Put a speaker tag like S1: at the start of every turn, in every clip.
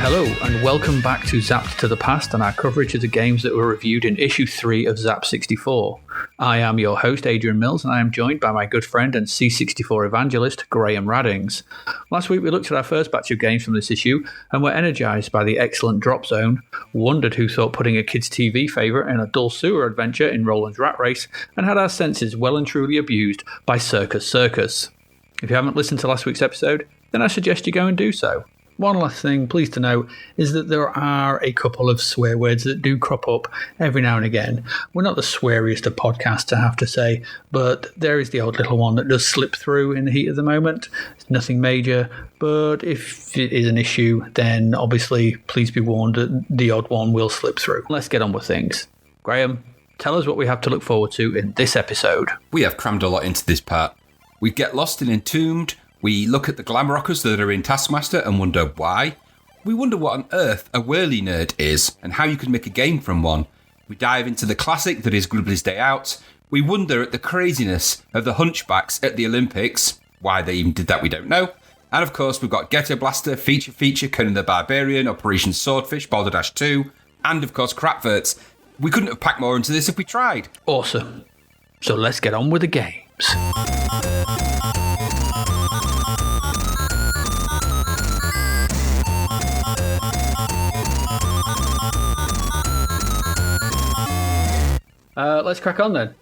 S1: Hello and welcome back to Zapped to the Past and our coverage of the games that were reviewed in issue 3 of Zap 64. I am your host Adrian Mills and I am joined by my good friend and C64 evangelist Graham Raddings. Last week we looked at our first batch of games from this issue and were energised by the excellent Drop Zone, wondered who thought putting a kids' TV favourite in a dull sewer adventure in Roland's Rat Race, and had our senses well and truly abused by Circus Circus. If you haven't listened to last week's episode, then I suggest you go and do so. One last thing, pleased to know, is that there are a couple of swear words that do crop up every now and again. We're not the sweariest of podcasts, I have to say, but there is the odd little one that does slip through in the heat of the moment. It's nothing major, but if it is an issue, then obviously please be warned that the odd one will slip through. Let's get on with things. Graham, tell us what we have to look forward to in this episode.
S2: We have crammed a lot into this part. We get lost in Entombed. We look at the glam rockers that are in Taskmaster and wonder why. We wonder what on earth a Whirly Nerd is and how you could make a game from one. We dive into the classic that is Gribbly's Day Out. We wonder at the craziness of the Hunchbacks at the Olympics. Why they even did that, we don't know. And of course, we've got GhettoBlaster, Feature, Conan the Barbarian, Operation Swordfish, Boulderdash 2, and of course, Crapverts. We couldn't have packed more into this if we tried.
S1: Awesome. So let's get on with the games. Let's crack on then.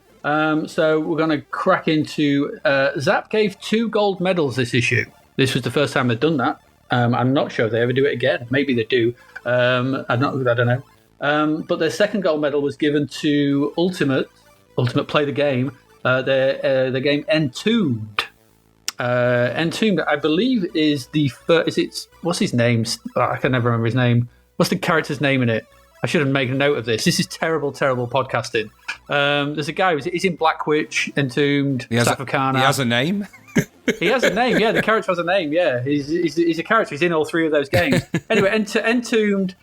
S1: So we're going to crack into... Zap gave 2 gold medals this issue. This was the first time they'd done that. I'm not sure if they ever do it again. Maybe they do. I don't know. But their second gold medal was given to Ultimate Play the Game, the game Entombed. Entombed, I believe, is the first... What's his name? I can never remember his name. What's the character's name in it? I should have made a note of this. This is terrible podcasting. There's a guy he's in Black Witch, Entombed, Staff of Karna.
S2: He has a name?
S1: He has a name, yeah. The character has a name, yeah. He's a character. He's in all 3 of those games. Anyway, Entombed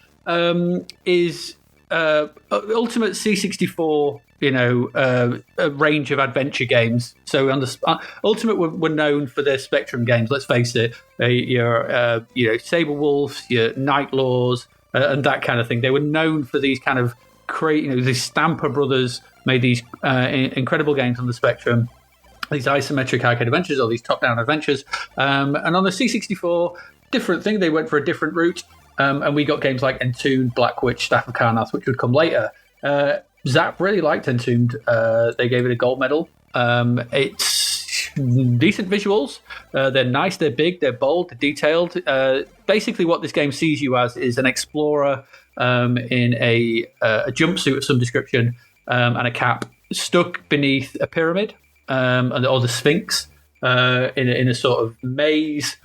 S1: is ultimate C64, a range of adventure games. So Ultimate were known for their Spectrum games, let's face it. Your Sable Wolves, your Night Laws, and that kind of thing. They were known for these kind of these Stamper brothers made these incredible games on the Spectrum, these isometric arcade adventures or these top-down adventures. And on the C64, different thing. They went for a different route, and we got games like Entombed, Black Witch, Staff of Karnath, which would come later. Zap really liked Entombed. They gave it a gold medal. It's decent visuals. They're nice, they're big, they're bold, they're detailed. Basically what this game sees you as is an explorer in a jumpsuit of some description and a cap stuck beneath a pyramid or the Sphinx in a sort of maze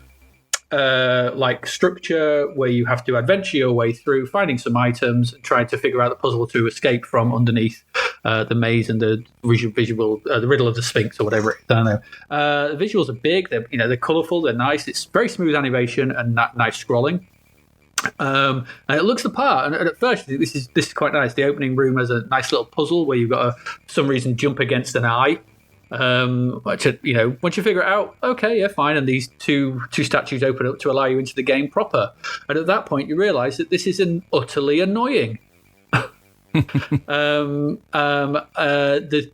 S1: like structure where you have to adventure your way through, finding some items and trying to figure out the puzzle to escape from underneath the maze and the the riddle of the Sphinx or whatever it is. I don't know. The visuals are big. They're colourful. They're nice. It's very smooth animation and nice scrolling. And it looks the part. And at first, this is quite nice. The opening room has a nice little puzzle where you've got to, for some reason, jump against an eye. Once you figure it out, okay, yeah, fine, and these two statues open up to allow you into the game proper. And at that point, you realise that this is utterly annoying.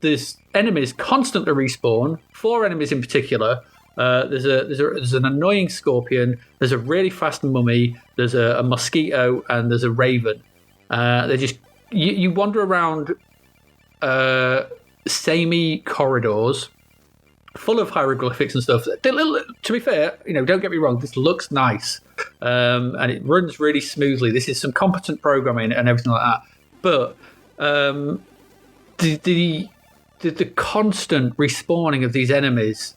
S1: There's enemies constantly respawn. 4 enemies in particular. There's an annoying scorpion. There's a really fast mummy. There's a mosquito, and there's a raven. They just you wander around. Samey corridors full of hieroglyphics and stuff. To be fair, don't get me wrong, this looks nice and it runs really smoothly. This is some competent programming and everything like that. But the constant respawning of these enemies,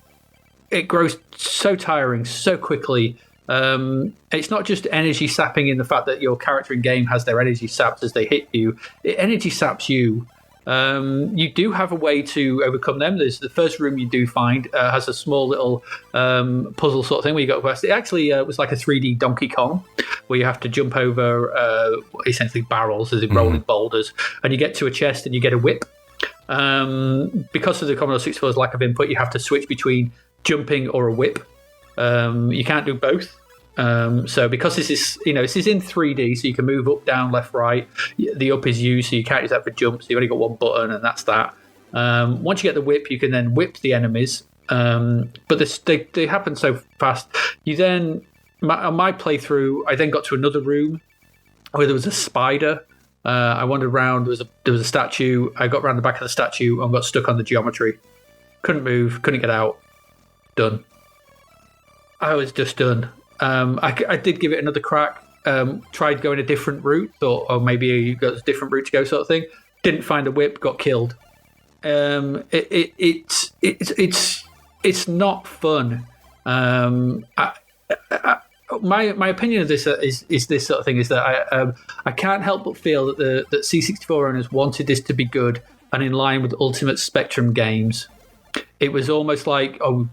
S1: it grows so tiring so quickly. It's not just energy sapping in the fact that your character in game has their energy sapped as they hit you. It energy saps you. You do have a way to overcome them. There's the first room you do find has a small little puzzle sort of thing where you got past. It actually was like a 3D Donkey Kong where you have to jump over essentially barrels as in rolling boulders, and you get to a chest and you get a whip. Because of the Commodore 64's lack of input, you have to switch between jumping or a whip. You can't do both. So because this is in 3D, so you can move up, down, left, right. The up is U, so you can't use that for jumps. So you've only got one button, and that's that. Once you get the whip, you can then whip the enemies. But they happen so fast. You then, on my playthrough, I then got to another room where there was a spider. I wandered around. There was a statue. I got around the back of the statue and got stuck on the geometry. Couldn't move. Couldn't get out. Done. I was just done. I did give it another crack. Tried going a different route. Thought, oh, maybe you got a different route to go, sort of thing. Didn't find a whip. Got killed. It's not fun. My opinion of this is this sort of thing is that I can't help but feel that that C64 owners wanted this to be good and in line with Ultimate Spectrum games. It was almost like a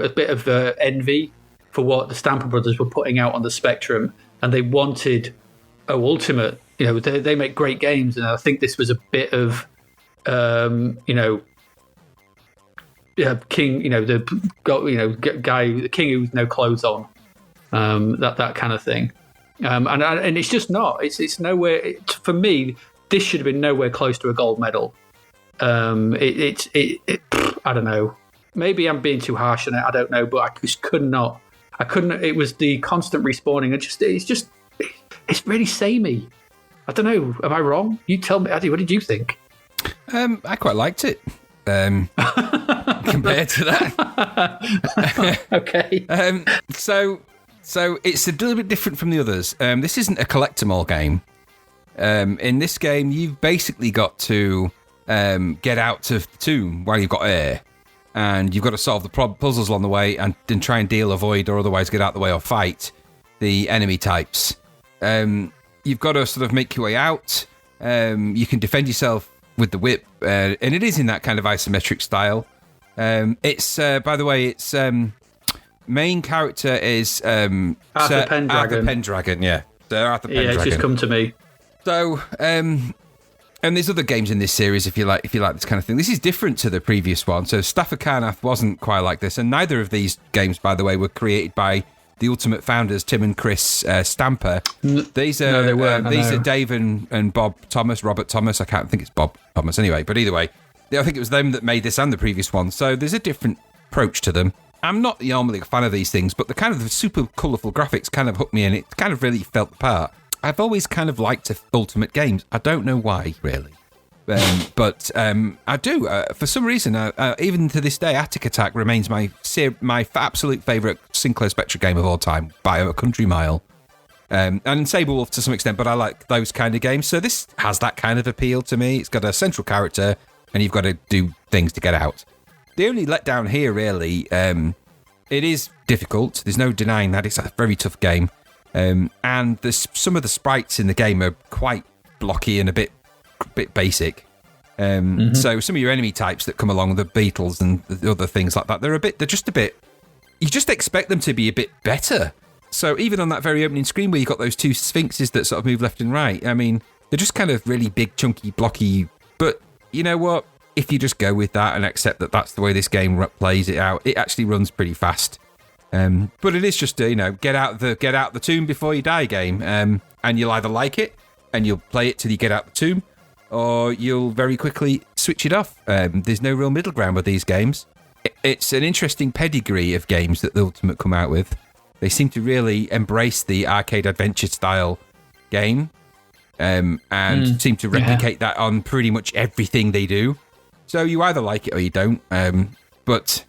S1: bit of envy for what the Stamper Brothers were putting out on the Spectrum, and they wanted Ultimate. They make great games, and I think this was a bit of king, the guy, the king with no clothes on, that kind of thing, and it's just not. It's nowhere. For me, this should have been nowhere close to a gold medal. I don't know. Maybe I'm being too harsh on it. I don't know, but I just could not. I couldn't. It was the constant respawning, and it's really samey. I don't know. Am I wrong? You tell me, Addy. What did you think?
S2: I quite liked it. Compared to that.
S1: Okay.
S2: So it's a little bit different from the others. This isn't a collectible game. In this game, you've basically got to get out of the tomb while you've got air. And you've got to solve the puzzles along the way and try and deal, avoid, or otherwise get out of the way or fight the enemy types. You've got to sort of make your way out. You can defend yourself with the whip, and it is in that kind of isometric style. It's by the way, its main character is
S1: Arthur Pendragon.
S2: Arthur Pendragon, yeah. Sir Arthur Pendragon.
S1: Yeah, it's just come to me.
S2: So, and there's other games in this series if you like this kind of thing. This is different to the previous one. So Stafford Carnath wasn't quite like this, and neither of these games, by the way, were created by the Ultimate founders, Tim and Chris Stamper. These are Dave and Bob Thomas, Robert Thomas. I can't think it's Bob Thomas anyway, but either way, I think it was them that made this and the previous one. So there's a different approach to them. I'm not normally a fan of these things, but the kind of the super colourful graphics kind of hooked me, and it kind of really felt the part. I've always kind of liked Ultimate games. I don't know why, really. But I do. For some reason, even to this day, Attic Attack remains my absolute favourite Sinclair Spectra game of all time by a country mile. And Sabrewulf to some extent, but I like those kind of games. So this has that kind of appeal to me. It's got a central character, and you've got to do things to get out. The only letdown here, really, it is difficult. There's no denying that. It's a very tough game. And some of the sprites in the game are quite blocky and a bit basic. So some of your enemy types that come along, the beetles and the other things like that, they're just a bit, you just expect them to be a bit better. So even on that very opening screen where you've got those two sphinxes that sort of move left and right, I mean, they're just kind of really big, chunky, blocky. But you know what? If you just go with that and accept that that's the way this game plays it out, it actually runs pretty fast. But it is just a, get out the tomb before you die game. And you'll either like it and you'll play it till you get out the tomb, or you'll very quickly switch it off. There's no real middle ground with these games. It's an interesting pedigree of games that the Ultimate come out with. They seem to really embrace the arcade adventure style game, and seem to replicate that on pretty much everything they do. So you either like it or you don't. But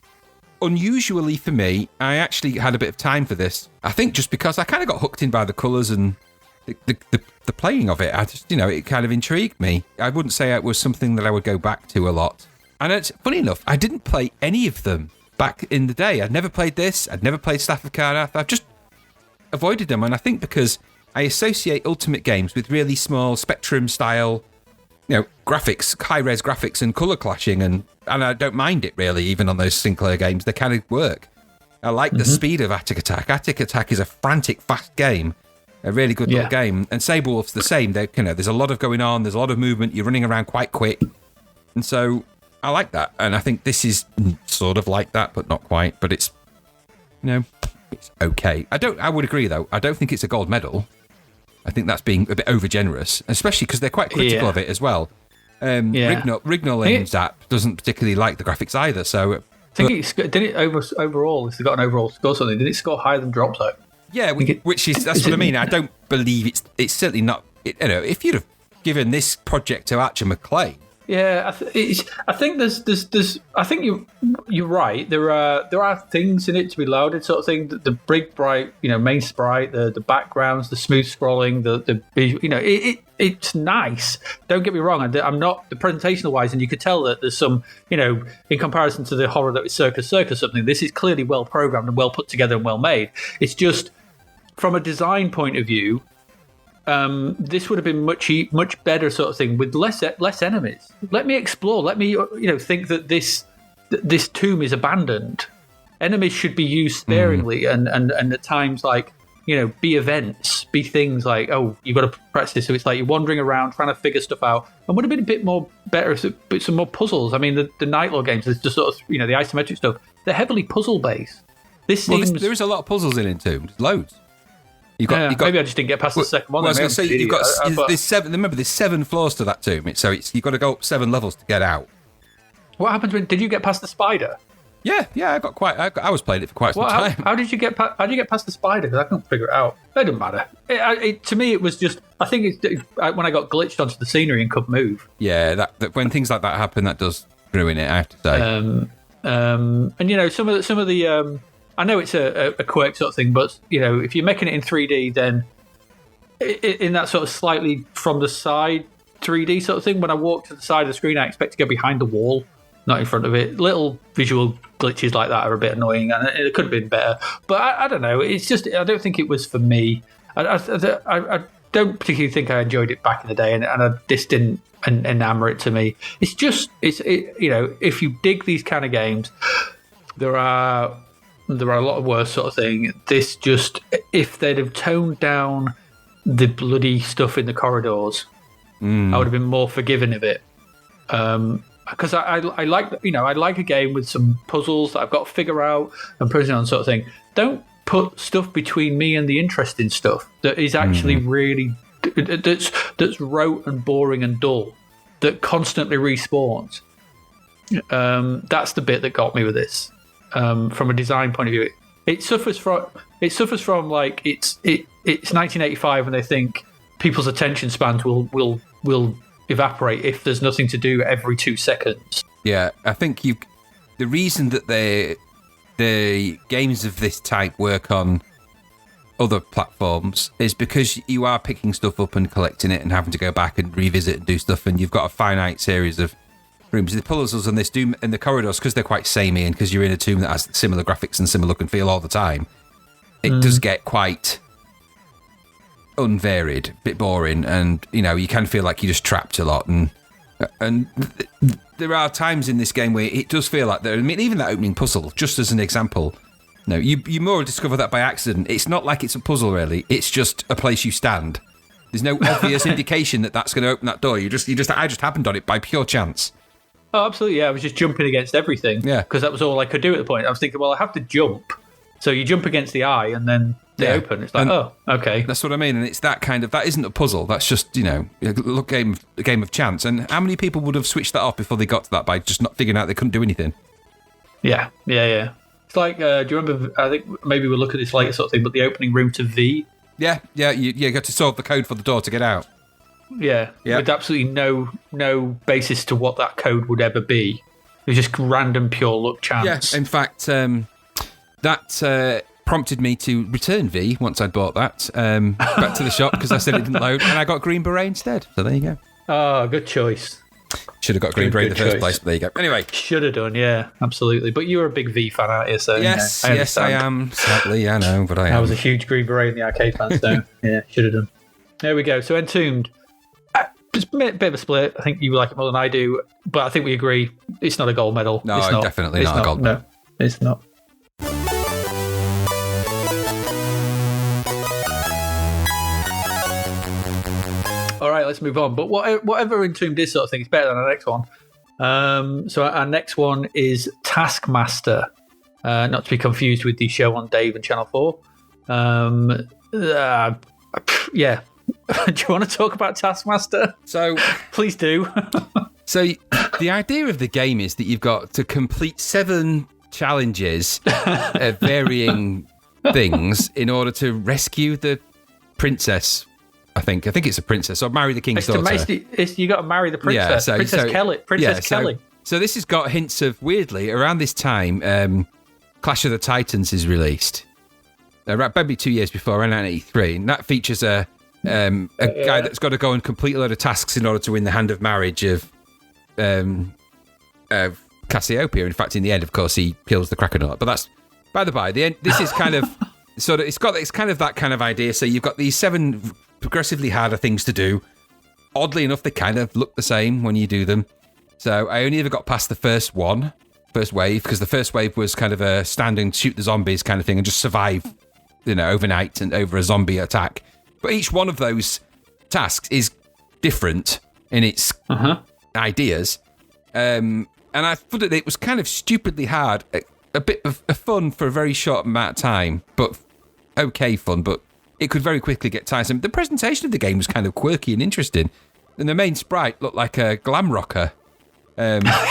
S2: unusually for me, I actually had a bit of time for this. I think just because I kind of got hooked in by the colours and the playing of it. I just, it kind of intrigued me. I wouldn't say it was something that I would go back to a lot. And it's funny enough, I didn't play any of them back in the day. I'd never played this. I'd never played Stafford Carnath. I've just avoided them. And I think because I associate Ultimate games with really small Spectrum style, graphics, high-res graphics and colour clashing, and I don't mind it really, even on those Sinclair games. They kind of work. I like the speed of Attic Attack. Attic Attack is a frantic, fast game, a really good little game. And Sabrewulf's the same. There's a lot of going on, there's a lot of movement, you're running around quite quick. And so I like that. And I think this is sort of like that, but not quite. But it's, it's okay. I would agree, though. I don't think it's a gold medal. I think that's being a bit over-generous, especially because they're quite critical of it as well. Rignall in Zapped doesn't particularly like the graphics either, so...
S1: I think overall, if they got an overall score or something, did it score higher than Drop Zone?
S2: Yeah, that's what I mean. I don't believe it's certainly not... if you'd have given this project to Archer McClain...
S1: Yeah, I think there's. I think you're right. There are things in it to be lauded, sort of thing. The big, bright, main sprite, the backgrounds, the smooth scrolling, the it's nice. Don't get me wrong. I'm not the presentational wise, and you could tell that there's some, in comparison to the horror that was Circus something. This is clearly well programmed and well put together and well made. It's just from a design point of view. This would have been much better sort of thing with less enemies. Let me explore. Let me think that this tomb is abandoned. Enemies should be used sparingly and at times be events, be things like, oh, you've got to press this. So it's like you're wandering around trying to figure stuff out. And would have been a bit more better, but some more puzzles. I mean, the Nightlore games, there's just sort of the isometric stuff. They're heavily puzzle based.
S2: There is a lot of puzzles in Entombed. Loads. Maybe I just didn't get past the second one. I was going to say, there's 7. Remember, there's 7 floors to that tomb, so you've got to go up 7 levels to get out.
S1: What happens did you get past the spider?
S2: Yeah, I was playing it for quite some time.
S1: How did you get past the spider? Because I couldn't figure it out. It doesn't matter. To me, it was just. I think when I got glitched onto the scenery and couldn't move.
S2: Yeah, that when things like that happen, that does ruin it. I have to say.
S1: And some of the. I know it's a quirk sort of thing, but if you're making it in 3D, then in that sort of slightly from the side 3D sort of thing, when I walk to the side of the screen, I expect to go behind the wall, not in front of it. Little visual glitches like that are a bit annoying, and it could have been better. But I don't know. It's just I don't think it was for me. I don't particularly think I enjoyed it back in the day, and this didn't enamor it to me. It's just if you dig these kind of games, there are a lot of worse sort of thing. This just, if they'd have toned down the bloody stuff in the corridors, I would have been more forgiving of it. Because I like a game with some puzzles that I've got to figure out and prison on sort of thing. Don't put stuff between me and the interesting stuff that is actually really that's rote and boring and dull, that constantly respawns. That's the bit that got me with this. From a design point of view, it suffers from like it's 1985 and they think people's attention spans will evaporate if there's nothing to do every 2 seconds.
S2: Yeah, I think the reason that the games of this type work on other platforms is because you are picking stuff up and collecting it and having to go back and revisit and do stuff, and you've got a finite series of rooms. The puzzles in this tomb in the corridors, because they're quite samey and because you're in a tomb that has similar graphics and similar look and feel all the time, it does get quite unvaried, a bit boring, and you can feel like you're just trapped a lot. And there are times in this game where it does feel like even that opening puzzle, just as an example. No, you more discover that by accident. It's not like it's a puzzle really. It's just a place you stand. There's no obvious indication that that's going to open that door. I just happened on it by pure chance.
S1: Oh, absolutely, yeah. I was just jumping against everything. Yeah. Because that was all I could do at the point. I was thinking, well, I have to jump. So you jump against the eye and then they open. It's like, oh, okay.
S2: That's what I mean. And it's that kind of, that isn't a puzzle. That's just, a game of chance. And how many people would have switched that off before they got to that by just not figuring out they couldn't do anything?
S1: Yeah. It's like, do you remember, I think maybe we'll look at this later sort of thing, but the opening room to V?
S2: Yeah, you got to solve the code for the door to get out.
S1: Yeah, with absolutely no basis to what that code would ever be. It was just random, pure luck chance.
S2: Yeah, in fact, that prompted me to return V once I'd bought that back to the shop because I said it didn't load, and I got Green Beret instead. So there you go.
S1: Oh, good choice.
S2: Should have got Green Beret in the first place, but there you go. Anyway.
S1: Should have done, yeah, absolutely. But you were a big V fan, aren't you? So,
S2: yes, I am. Sadly, I know, but I am.
S1: I was a huge Green Beret in the arcade fans, so yeah, should have done. There we go. So Entombed. Just a bit of a split. I think you like it more than I do, but I think we agree it's not a gold medal.
S2: No, it's definitely not a gold medal.
S1: No, it's not. All right, let's move on. But whatever Entombed is sort of thing, it's better than our next one. So our next one is Taskmaster. not to be confused with the show on Dave and Channel 4. Yeah. Do you want to talk about Taskmaster?
S2: So
S1: please do.
S2: So the idea of the game is that you've got to complete 7 challenges at varying things in order to rescue the princess. I think it's a princess, or marry the king's daughter.
S1: You got to marry the princess. Yeah, Princess Kelly. Kelly.
S2: So this has got hints of, weirdly, around this time, Clash of the Titans is released. Maybe 2 years before, around 1983, and that features a guy that's got to go and complete a load of tasks in order to win the hand of marriage of Cassiopeia. In fact, in the end, of course, he kills the Kraken. But that's by the by. The end. This is kind of sort of. It's kind of that kind of idea. So you've got these 7 progressively harder things to do. Oddly enough, they kind of look the same when you do them. So I only ever got past the first wave, because the first wave was kind of a stand and shoot the zombies kind of thing and just survive, overnight and over a zombie attack. But each one of those tasks is different in its ideas. And I thought that it was kind of stupidly hard, a bit of fun for a very short amount of time, but okay fun, but it could very quickly get tiresome. The presentation of the game was kind of quirky and interesting, and the main sprite looked like a glam rocker. But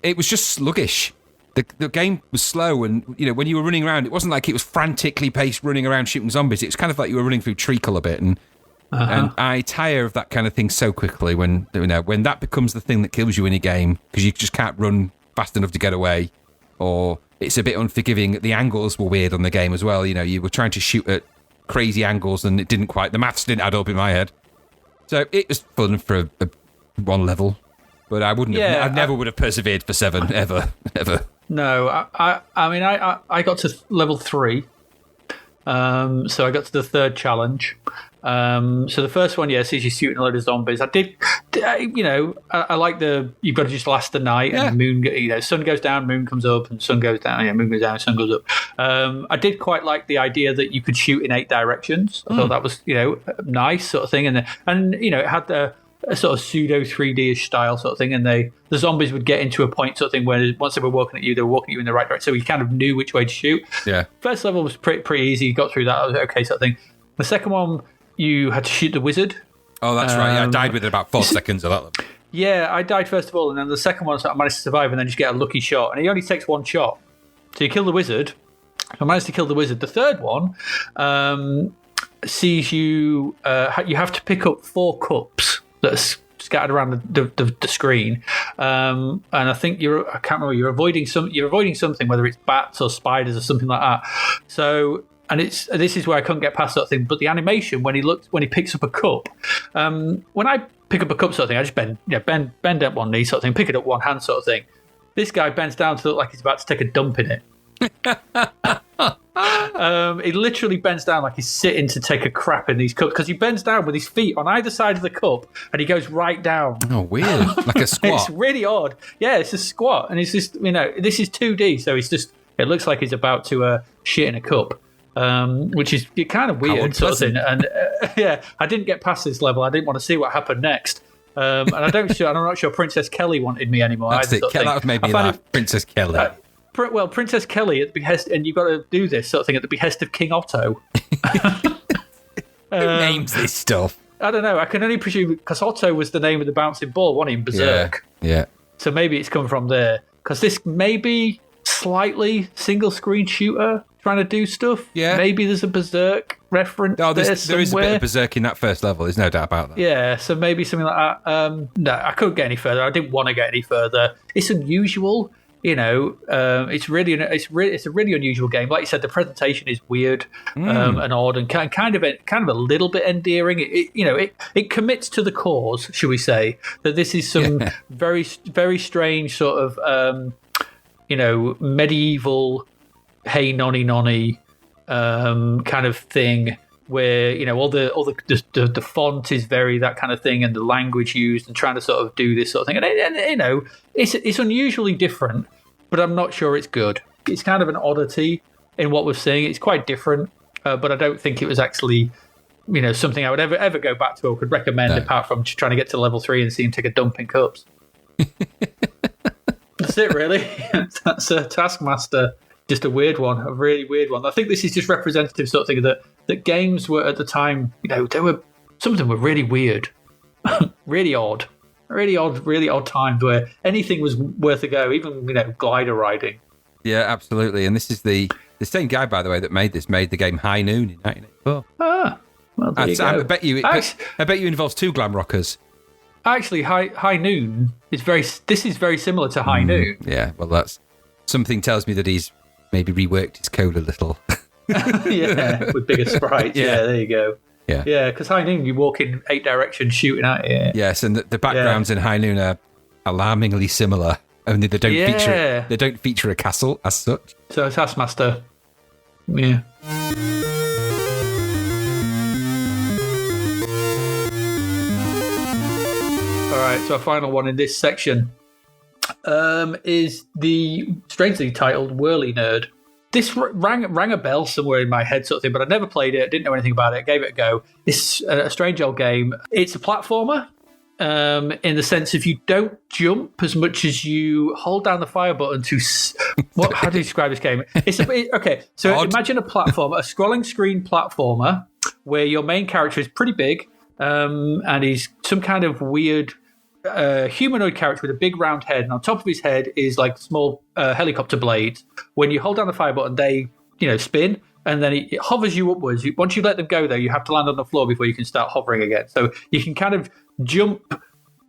S2: it was just sluggish. The game was slow, and when you were running around, it wasn't like it was frantically paced running around shooting zombies. It was kind of like you were running through treacle a bit, and I tire of that kind of thing so quickly when that becomes the thing that kills you in a game because you just can't run fast enough to get away, or it's a bit unforgiving. The angles were weird on the game as well. You were trying to shoot at crazy angles, and it didn't quite. The maths didn't add up in my head. So it was fun for one level, but I wouldn't. I never would have persevered for 7 ever.
S1: No, I mean, I got to level 3, so I got to the 3rd challenge. So the first one, sees you shooting a load of zombies. I did, I like you've got to just last the night, and the moon, sun goes down, moon comes up, and sun goes down. Moon goes down, sun goes up. I did quite like the idea that you could shoot in 8 directions. I thought that was, nice sort of thing, and it had a sort of pseudo 3D-ish style sort of thing, and the zombies would get into a point sort of thing where once they were walking at you, they were walking at you in the right direction, so you kind of knew which way to shoot. Yeah. First level was pretty easy. You got through that. I was okay sort of thing. The second one, you had to shoot the wizard. Oh, that's right. Yeah, I died within about 4 seconds of that level. Yeah, I died first of all, and then the second one, so I managed to survive, and then just get a lucky shot. And he only takes 1 shot. So you kill the wizard. I managed to kill the wizard. The third one sees you... you have to pick up 4 cups that are scattered around the screen. And I think I can't remember, you're avoiding something, whether it's bats or spiders or something like that. So... And this is where I couldn't get past that thing. But the animation when he picks up a cup, when I pick up a cup sort of thing, I just bend at one knee sort of thing, pick it up one hand sort of thing. This guy bends down to look like he's about to take a dump in it. He literally bends down like he's sitting to take a crap in these cups, because he bends down with his feet on either side of the cup and he goes right down. Oh, weird. Like a squat. It's really odd. Yeah, it's a squat, and it's just, this is 2D, so it looks like he's about to shit in a cup. Which is kind of weird sort of thing. And I didn't get past this level. I didn't want to see what happened next. And I'm not sure Princess Kelly wanted me anymore. That's either, it. That would make me laugh. Princess Kelly. Princess Kelly at the behest, and you've got to do this sort of thing at the behest of King Otto. Who names this stuff? I don't know. I can only presume because Otto was the name of the bouncing ball, wasn't he, in Berserk? Yeah. So maybe it's come from there. Because this may be slightly single screen shooter trying to do stuff. Yeah. Maybe there's a Berserk reference. Oh, there is a bit of Berserk in that first level. There's no doubt about that. Yeah, so maybe something like that. No, I couldn't get any further. I didn't want to get any further. It's unusual. It's a really unusual game. Like you said, the presentation is weird and odd, and kind of a little bit endearing. It commits to the cause, shall we say? That this is some very very strange sort of medieval hey nonny kind of thing, where all the font is very that kind of thing, and the language used, and trying to sort of do this sort of thing, and it's unusually different, but I'm not sure it's good. It's kind of an oddity in what we're seeing. It's quite different, but I don't think it was actually something I would ever go back to or could recommend, apart from just trying to get to level 3 and see him take a dump in cups. That's it, really. That's a Taskmaster. Just a weird one, a really weird one. I think this is just representative sort of thing that games were at the time, some of them were really weird, really odd times where anything was worth a go, even glider riding.
S2: Yeah, absolutely. And this is the same guy, by the way, that made the game High Noon in 1984.
S1: Ah, well, there you go.
S2: I bet you involves two glam rockers.
S1: Actually, High Noon is very similar to High Noon.
S2: Yeah, well, that's something tells me that he's maybe reworked his code a little.
S1: Yeah, with bigger sprites. Yeah, there you go. Yeah, because High Noon, you walk in 8 directions shooting at you.
S2: Yes, and the backgrounds in High Noon are alarmingly similar. Only they don't feature a castle as such.
S1: So Taskmaster, yeah. All right, so our final one in this section is the strangely titled Whirly Nerd. This rang a bell somewhere in my head, sort of thing, but I never played it. Didn't know anything about it. Gave it a go. It's a strange old game. It's a platformer. In the sense, if you don't jump as much as you hold down the fire button to how do you describe this game? Okay, so odd. Imagine a scrolling screen platformer where your main character is pretty big, and he's some kind of weird humanoid character with a big round head, and on top of his head is like small helicopter blades. When you hold down the fire button, they spin, and then it hovers you upwards. Once you let them go, though, you have to land on the floor before you can start hovering again. So you can kind of jump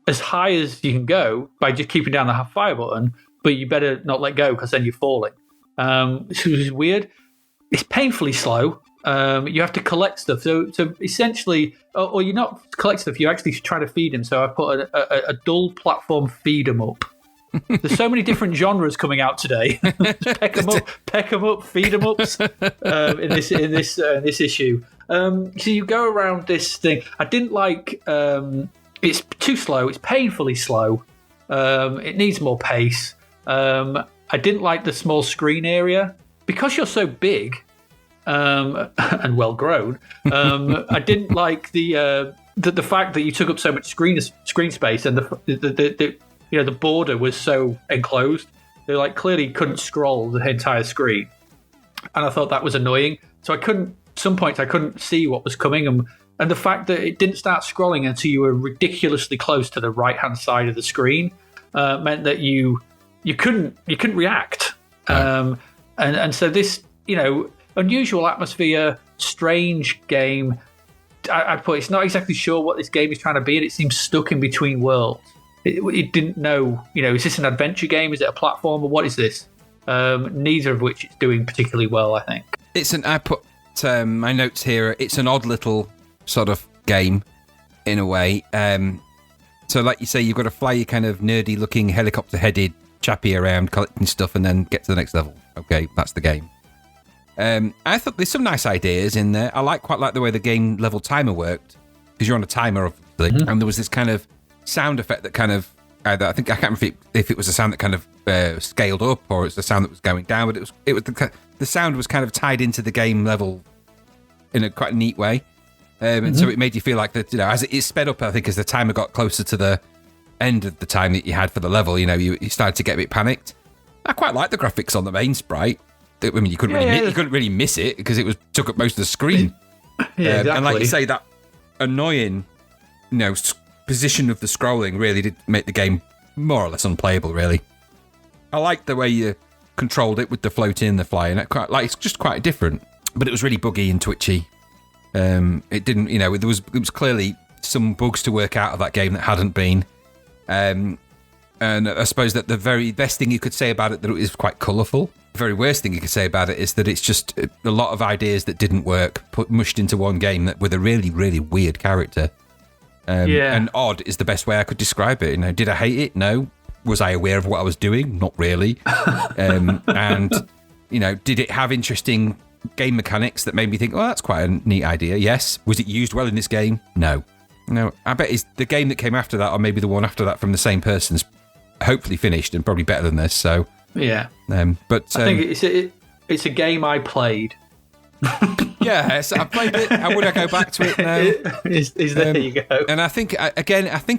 S1: as high as you can go by just keeping down the fire button, but you better not let go because then you're falling. Which is weird. It's painfully slow. You have to collect stuff. So essentially, or you're not collect stuff, you're actually trying to feed him. So I put a dull platform feed 'em up. There's so many different genres coming out today. peck 'em up, feed 'em ups in this issue. So you go around this thing. I didn't like. It's too slow. It's painfully slow. It needs more pace. I didn't like the small screen area because you're so big and well grown. I didn't like the fact that you took up so much screen space, and the border was so enclosed. They clearly couldn't scroll the entire screen, and I thought that was annoying. So I couldn't see what was coming, and the fact that it didn't start scrolling until you were ridiculously close to the right hand side of the screen meant that you couldn't react. And so this unusual atmosphere, strange game. I'd put it's not exactly sure what this game is trying to be, and it seems stuck in between worlds. It didn't know, is this an adventure game? Is it a platformer? What is this? Neither of which it's doing particularly well, I think.
S2: I put my notes here. It's an odd little sort of game, in a way. So, like you say, you've got to fly your kind of nerdy-looking helicopter-headed chappie around collecting stuff, and then get to the next level. Okay, that's the game. I thought there's some nice ideas in there. I quite like the way the game level timer worked, because you're on a timer, obviously, and there was this kind of sound effect that kind of I can't remember if it was a sound that kind of scaled up or it's a sound that was going down, but it was the sound was kind of tied into the game level in a quite neat way, and so it made you feel like that as it sped up. I think as the timer got closer to the end of the time that you had for the level, you started to get a bit panicked. I quite like the graphics on the main sprite. I mean, you couldn't really miss it because it took up most of the screen.
S1: Yeah, exactly.
S2: And like you say, that annoying, position of the scrolling really did make the game more or less unplayable. Really, I liked the way you controlled it with the floating and the flying. It's just quite different, but it was really buggy and twitchy. It didn't, there was clearly some bugs to work out of that game that hadn't been. And I suppose that the very best thing you could say about it that it is quite colourful. The very worst thing you could say about it is that it's just a lot of ideas that didn't work mushed into one game with a really, really weird character. And odd is the best way I could describe it. Did I hate it? No. Was I aware of what I was doing? Not really. And did it have interesting game mechanics that made me think, that's quite a neat idea? Yes. Was it used well in this game? No. I bet it's the game that came after that, or maybe the one after that from the same person's hopefully finished and probably better than this. So
S1: yeah.
S2: But
S1: I think it's a game I played.
S2: Yes, I played it. Would I go back to it now?
S1: There you go.
S2: And I think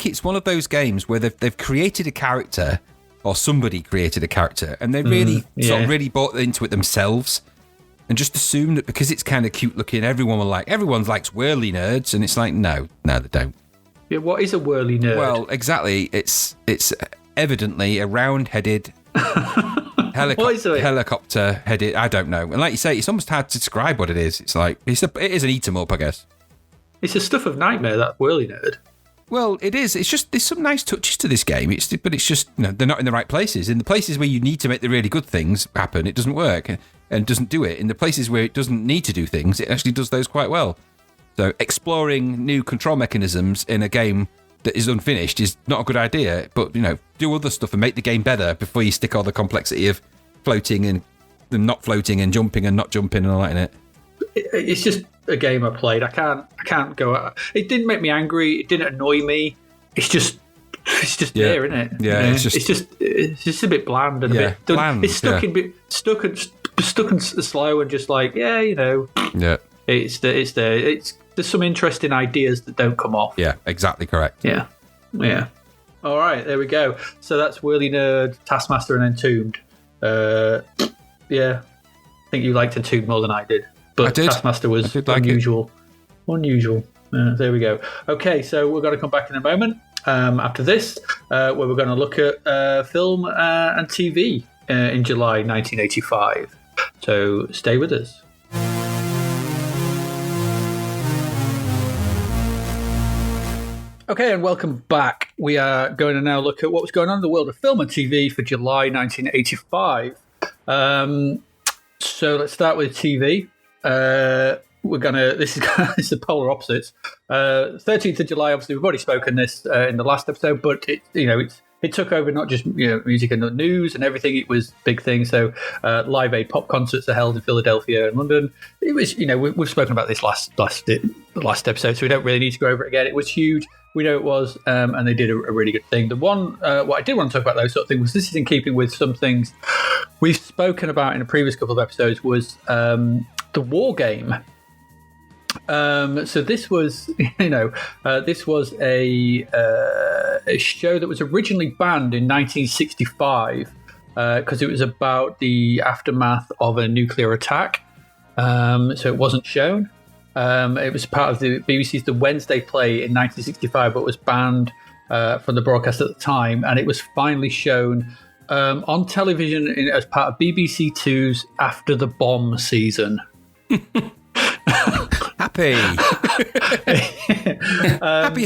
S2: it's one of those games where they've created a character or somebody created a character, and they really sort of really bought into it themselves, and just assumed that because it's kind of cute looking, everyone likes Whirly Nerds, and it's like, no, they don't.
S1: Yeah, what is a Whirly Nerd?
S2: Well, exactly. It's evidently a round-headed helicopter-headed. I don't know. And like you say, it's almost hard to describe what it is. It's like it is an eat 'em up, I guess.
S1: It's a stuff of nightmare, that Whirly Nerd.
S2: Well, it is. It's just there's some nice touches to this game. But it's just they're not in the right places. In the places where you need to make the really good things happen, it doesn't work and doesn't do it. In the places where it doesn't need to do things, it actually does those quite well. So exploring new control mechanisms in a game that is unfinished is not a good idea. But do other stuff and make the game better before you stick all the complexity of floating and not floating and jumping and not jumping and all that in it.
S1: It's just a game I played. I can't go out. It didn't make me angry. It didn't annoy me. It's just there, isn't it?
S2: Yeah, it's
S1: just a bit bland and a bit bland. It's stuck and slow and just like
S2: Yeah.
S1: It's there's some interesting ideas that don't come off.
S2: Yeah, exactly correct.
S1: Yeah. All right, there we go. So that's Whirly Nerd, Taskmaster, and Entombed. Yeah, I think you liked Entombed more than I did. But Taskmaster was unusual. There we go. Okay, so we're going to come back in a moment after this, where we're going to look at film and TV in July 1985. So stay with us. Okay, and welcome back. We are going to now look at what was going on in the world of film and TV for July 1985. So let's start with TV. This is the polar opposites. 13th of July, obviously, we've already spoken this in the last episode, but it took over not just music and the news and everything. It was big things. So Live Aid pop concerts are held in Philadelphia and London. It was we've spoken about this last episode, so we don't really need to go over it again. It was huge. We know it was, and they did a really good thing. The one, what I did want to talk about those sort of things was this is in keeping with some things we've spoken about in a previous couple of episodes was the War Game. So this was, this was a show that was originally banned in 1965 because it was about the aftermath of a nuclear attack. So it wasn't shown. It was part of the BBC's The Wednesday Play in 1965, but was banned from the broadcast at the time, and it was finally shown on television as part of BBC Two's After the Bomb season.
S2: Happy. Happy.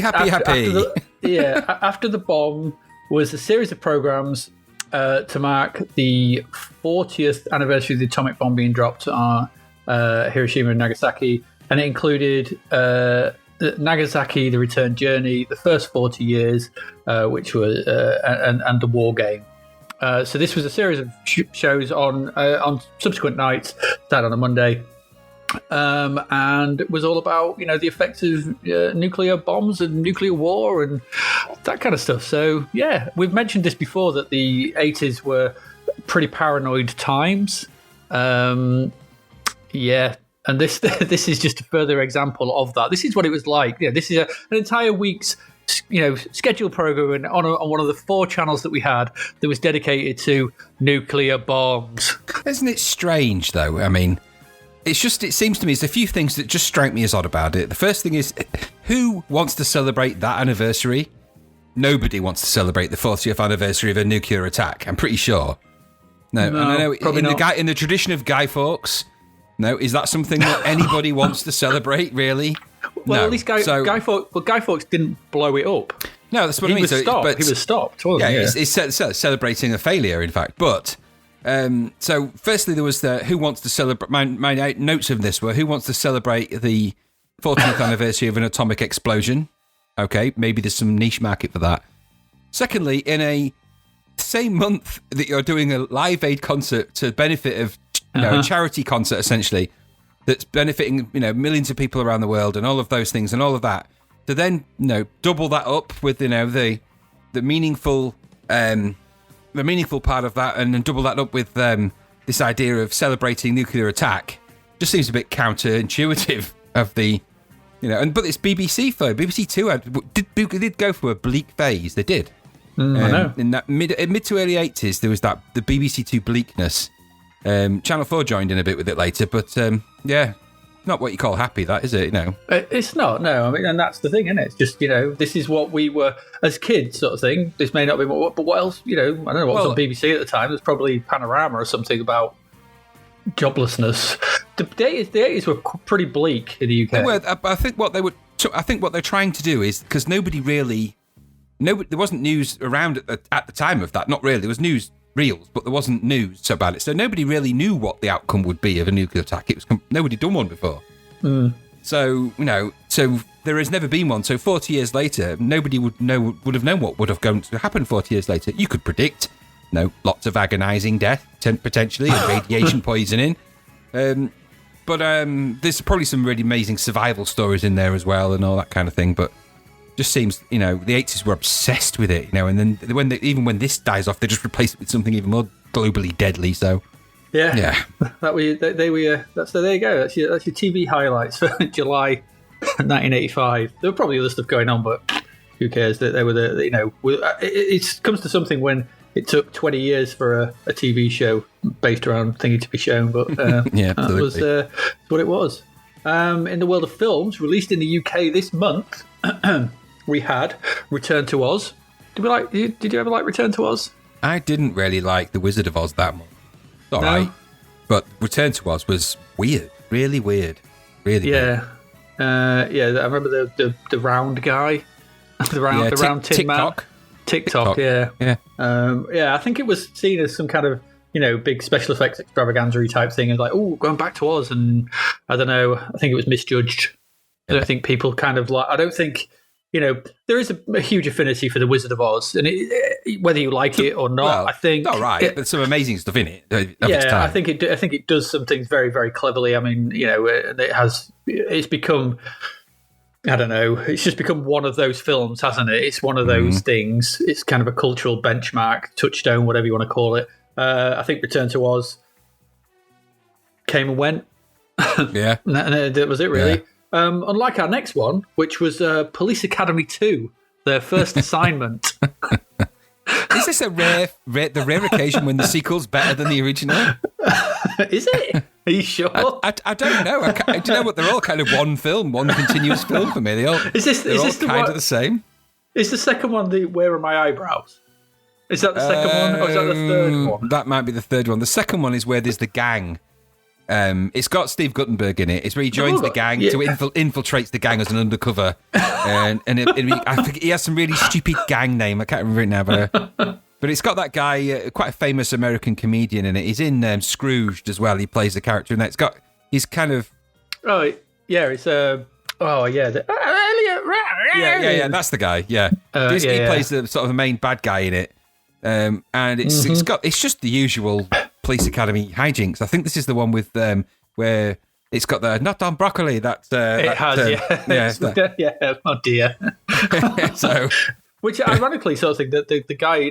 S1: After the Bomb was a series of programs to mark the 40th anniversary of the atomic bomb being dropped on Hiroshima and Nagasaki. And it included Nagasaki, The Return Journey, the first 40 years, which was and the War Game. So this was a series of shows on subsequent nights, started on a Monday, and it was all about the effects of nuclear bombs and nuclear war and that kind of stuff. So yeah, we've mentioned this before that the 80s were pretty paranoid times. And this is just a further example of that. This is what it was like. This is an entire week's scheduled program on one of the 4 channels that we had that was dedicated to nuclear bombs.
S2: Isn't it strange though? I mean, it seems to me there's a few things that just strike me as odd about it. The first thing is, who wants to celebrate that anniversary? Nobody wants to celebrate the 40th anniversary of a nuclear attack. I'm pretty sure. No, and I know
S1: probably not.
S2: In the tradition of Guy Fawkes. No, is that something that anybody wants to celebrate? Really?
S1: Well,
S2: no.
S1: At least Guy Fawkes didn't blow it up.
S2: No, that's what I mean.
S1: He was stopped. Wasn't he?
S2: It's celebrating a failure, in fact. But so, firstly, there was who wants to celebrate. My notes of this were who wants to celebrate the 40th anniversary of an atomic explosion. Okay, maybe there's some niche market for that. Secondly, in a same month that you're doing a Live Aid concert to benefit of a charity concert essentially that's benefiting millions of people around the world and all of those things and all of that, to then double that up with the meaningful part of that, and then double that up with this idea of celebrating nuclear attack, just seems a bit counterintuitive of the but it's BBC Two did go for a bleak phase. They did.
S1: I know.
S2: In that mid to early 80s, there was the BBC Two bleakness. Channel 4 joined in a bit with it later, but not what you call happy, that, is it?
S1: It's not, no. I mean, and that's the thing, isn't it? It's just, this is what we were as kids, sort of thing. This may not be what, but what else, I don't know what was on BBC at the time. There's probably Panorama or something about joblessness. The 80s were pretty bleak in the UK.
S2: Well, I think what they're trying to do is, because there wasn't news around at the time of that. Not really. There was news reels, but there wasn't news about it. So nobody really knew what the outcome would be of a nuclear attack. Nobody done one before. So, so there has never been one. So 40 years later, nobody would have known what would have going to happen 40 years later. You could predict, lots of agonising death, potentially, and radiation poisoning. But there's probably some really amazing survival stories in there as well and all that kind of thing. But just seems, the 80s were obsessed with it, and then even when this dies off, they just replace it with something even more globally deadly. So yeah.
S1: There you go. That's your TV highlights for July 1985. There were probably other stuff going on, but who cares? They were it comes to something when it took 20 years for a TV show based around thingy to be shown, but
S2: yeah,
S1: that was what it was. In the world of films, released in the UK this month. We had Return to Oz. Did you ever like Return to Oz?
S2: I didn't really like The Wizard of Oz that much. It's all right. But Return to Oz was weird. Really weird. Really weird.
S1: I remember the round guy. the round tin man. TikTok, yeah. I think it was seen as some kind of, big special effects extravaganza type thing. And like, going back to Oz. And I don't know, I think it was misjudged. I don't think people I don't think, there is a huge affinity for the Wizard of Oz, and whether you like it or not, I think
S2: all right. There's some amazing stuff in it.
S1: I think it does some things very, very cleverly. I mean, it's become, I don't know, it's just become one of those films, hasn't it? It's one of those things. It's kind of a cultural benchmark, touchstone, whatever you want to call it. I think Return to Oz came and went.
S2: Yeah,
S1: and that was it, really. Yeah. Unlike our next one, which was Police Academy 2, their first assignment.
S2: Is this the rare occasion when the sequel's better than the original?
S1: Is it? Are you sure?
S2: I don't know. Do you know what? They're all kind of one film, one continuous film for me. They're all kind of the same.
S1: Is the second one the Where Are My Eyebrows? Is that the second one, or is that the third one?
S2: That might be the third one. The second one is where there's the gang. It's got Steve Guttenberg in it. It's where he joins the gang to infiltrates the gang as an undercover, and I think he has some really stupid gang name. I can't remember it now, but it's got that guy, quite a famous American comedian in it. He's in Scrooged as well. He plays the character in that. He's kind of
S1: it's
S2: yeah. That's the guy. Yeah, he plays the sort of the main bad guy in it, and it's just the usual Police Academy hijinks. I think this is the one with where it's got the not on broccoli.
S1: Oh dear.
S2: So,
S1: which ironically, sort of thing that the guy,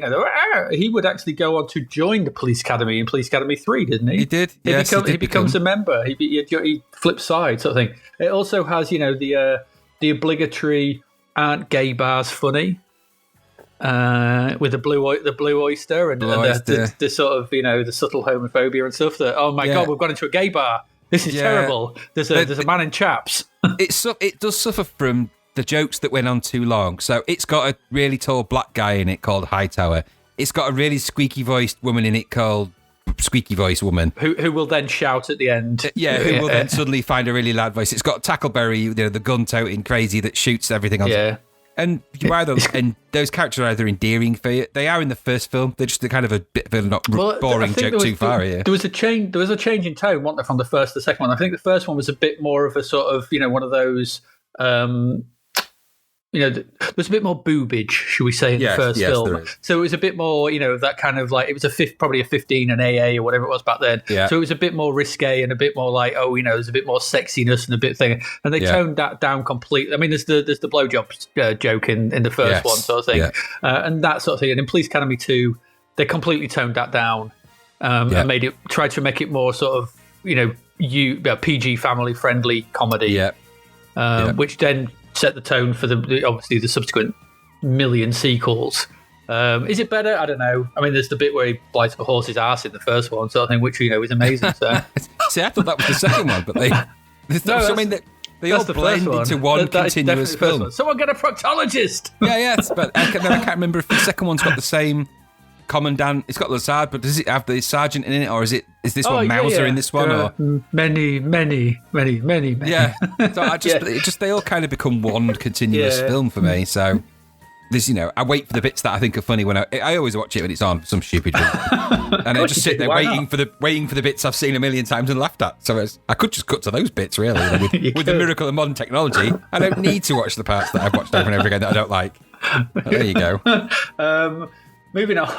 S1: he would actually go on to join the Police Academy in Police Academy 3, didn't he?
S2: He did.
S1: He becomes a member. He flips sides, sort of thing. It also has, the obligatory "aren't gay bars funny?" With the blue oyster and the sort of the subtle homophobia and stuff. That God, we've gone into a gay bar. This is terrible. There's a man in chaps.
S2: It does suffer from the jokes that went on too long. So it's got a really tall black guy in it called Hightower. It's got a really squeaky voiced woman in it called Squeaky Voice Woman,
S1: who will then shout at the end.
S2: Who will then suddenly find a really loud voice. It's got Tackleberry, the gun-toting crazy that shoots everything on.
S1: Yeah.
S2: And and those characters are either endearing for you. They are in the first film. They're just kind of a bit of a boring joke too far here.
S1: There was a change in tone, wasn't there, from the first to the second one? I think the first one was a bit more of a sort of one of those. There was a bit more boobage, should we say, in the first film. So it was a bit more, that kind of like, it was probably a 15 and AA or whatever it was back then.
S2: Yeah.
S1: So it was a bit more risque and a bit more like, there's a bit more sexiness and a bit thing. And they toned that down completely. I mean, there's the blowjob joke in the first one sort of thing.
S2: Yeah.
S1: And that sort of thing. And in Police Academy 2, they completely toned that down and tried to make it more sort of, PG family friendly comedy. Which then set the tone for obviously the subsequent million sequels. Is it better? I don't know. I mean, there's the bit where he bites a horse's ass in the first one, sort of thing, which is amazing. So,
S2: see, I thought that was the second one, but they all blend into one continuous film.
S1: Someone get a proctologist.
S2: Yeah, but I can't remember if the second one's got the same commandant. It's got Lazard, but does it have the sergeant in it, or is this one Mauser in this one? Or
S1: many.
S2: Yeah, so they all kind of become one continuous film for me. So there's, I wait for the bits that I think are funny when I always watch it when it's on some stupid reason. And I just sit there waiting for the bits I've seen a million times and laughed at. So I could just cut to those bits really. With the miracle of modern technology, I don't need to watch the parts that I've watched over and over again that I don't like. There you go.
S1: Moving on,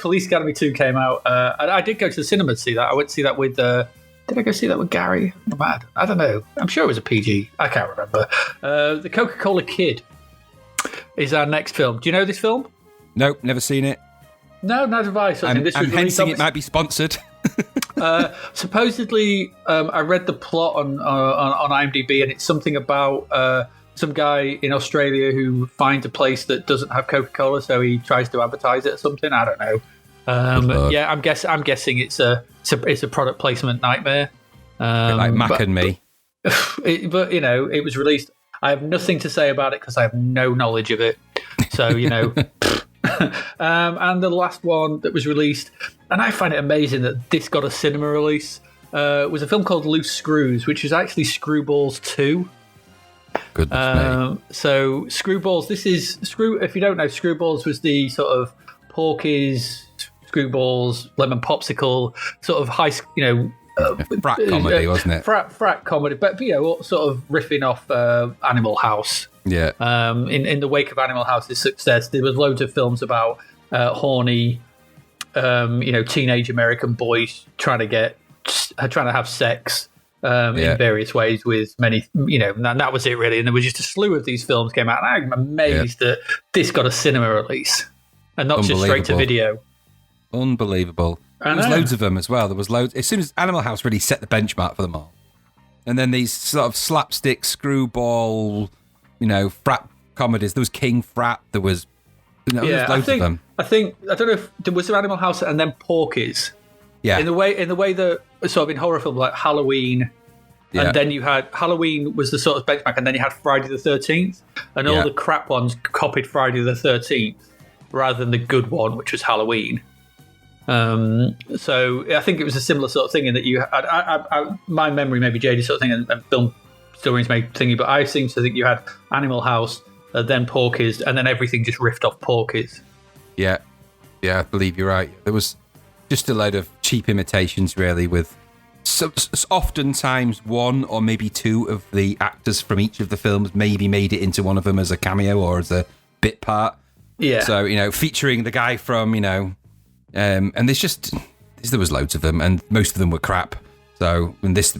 S1: Police Academy 2 came out. I did go to the cinema to see that. I went to see that with... did I go see that with Gary? I don't know. I'm sure it was a PG. I can't remember. The Coca-Cola Kid is our next film. Do you know this film?
S2: Nope, never seen it.
S1: No, neither have I.
S2: I'm hensing it might be sponsored.
S1: Supposedly, I read the plot on IMDb, and it's something about... some guy in Australia who finds a place that doesn't have Coca-Cola, so he tries to advertise it or something. I don't know. Yeah, I'm guessing it's a product placement nightmare.
S2: Like Mac and Me.
S1: But it was released. I have nothing to say about it because I have no knowledge of it. So and the last one that was released, and I find it amazing that this got a cinema release. Was a film called Loose Screws, which is actually Screwballs 2.
S2: Goodness me.
S1: So Screwballs, this is if you don't know, Screwballs was the sort of Porky's, Screwballs, Lemon Popsicle sort of high,
S2: frat comedy, wasn't it?
S1: Frat comedy, but sort of riffing off Animal House.
S2: Yeah.
S1: In the wake of Animal House's success, there was loads of films about horny, teenage American boys trying to have sex. In various ways with many, and that was it really. And there was just a slew of these films came out. And I'm amazed that this got a cinema release and not just straight to video.
S2: Unbelievable. There was loads of them as well. There was loads. As soon as Animal House really set the benchmark for them all. And then these sort of slapstick, screwball, frat comedies. There was King Frat. There was, there was loads of them.
S1: I don't know if there was Animal House and then Porky's.
S2: Yeah.
S1: In the way that sort of in horror films like Halloween, and then you had Halloween was the sort of benchmark, and then you had Friday the 13th, and all the crap ones copied Friday the 13th rather than the good one, which was Halloween. So I think it was a similar sort of thing in that you had, my memory may be jaded sort of thing, and film stories may thingy, but I seem to think you had Animal House, then Porky's, and then everything just riffed off Porky's.
S2: Yeah, I believe you're right. There was just a load of cheap imitations, really, with oftentimes one or maybe two of the actors from each of the films maybe made it into one of them as a cameo or as a bit part.
S1: Yeah.
S2: So, featuring the guy from, and there was loads of them, and most of them were crap. So, and this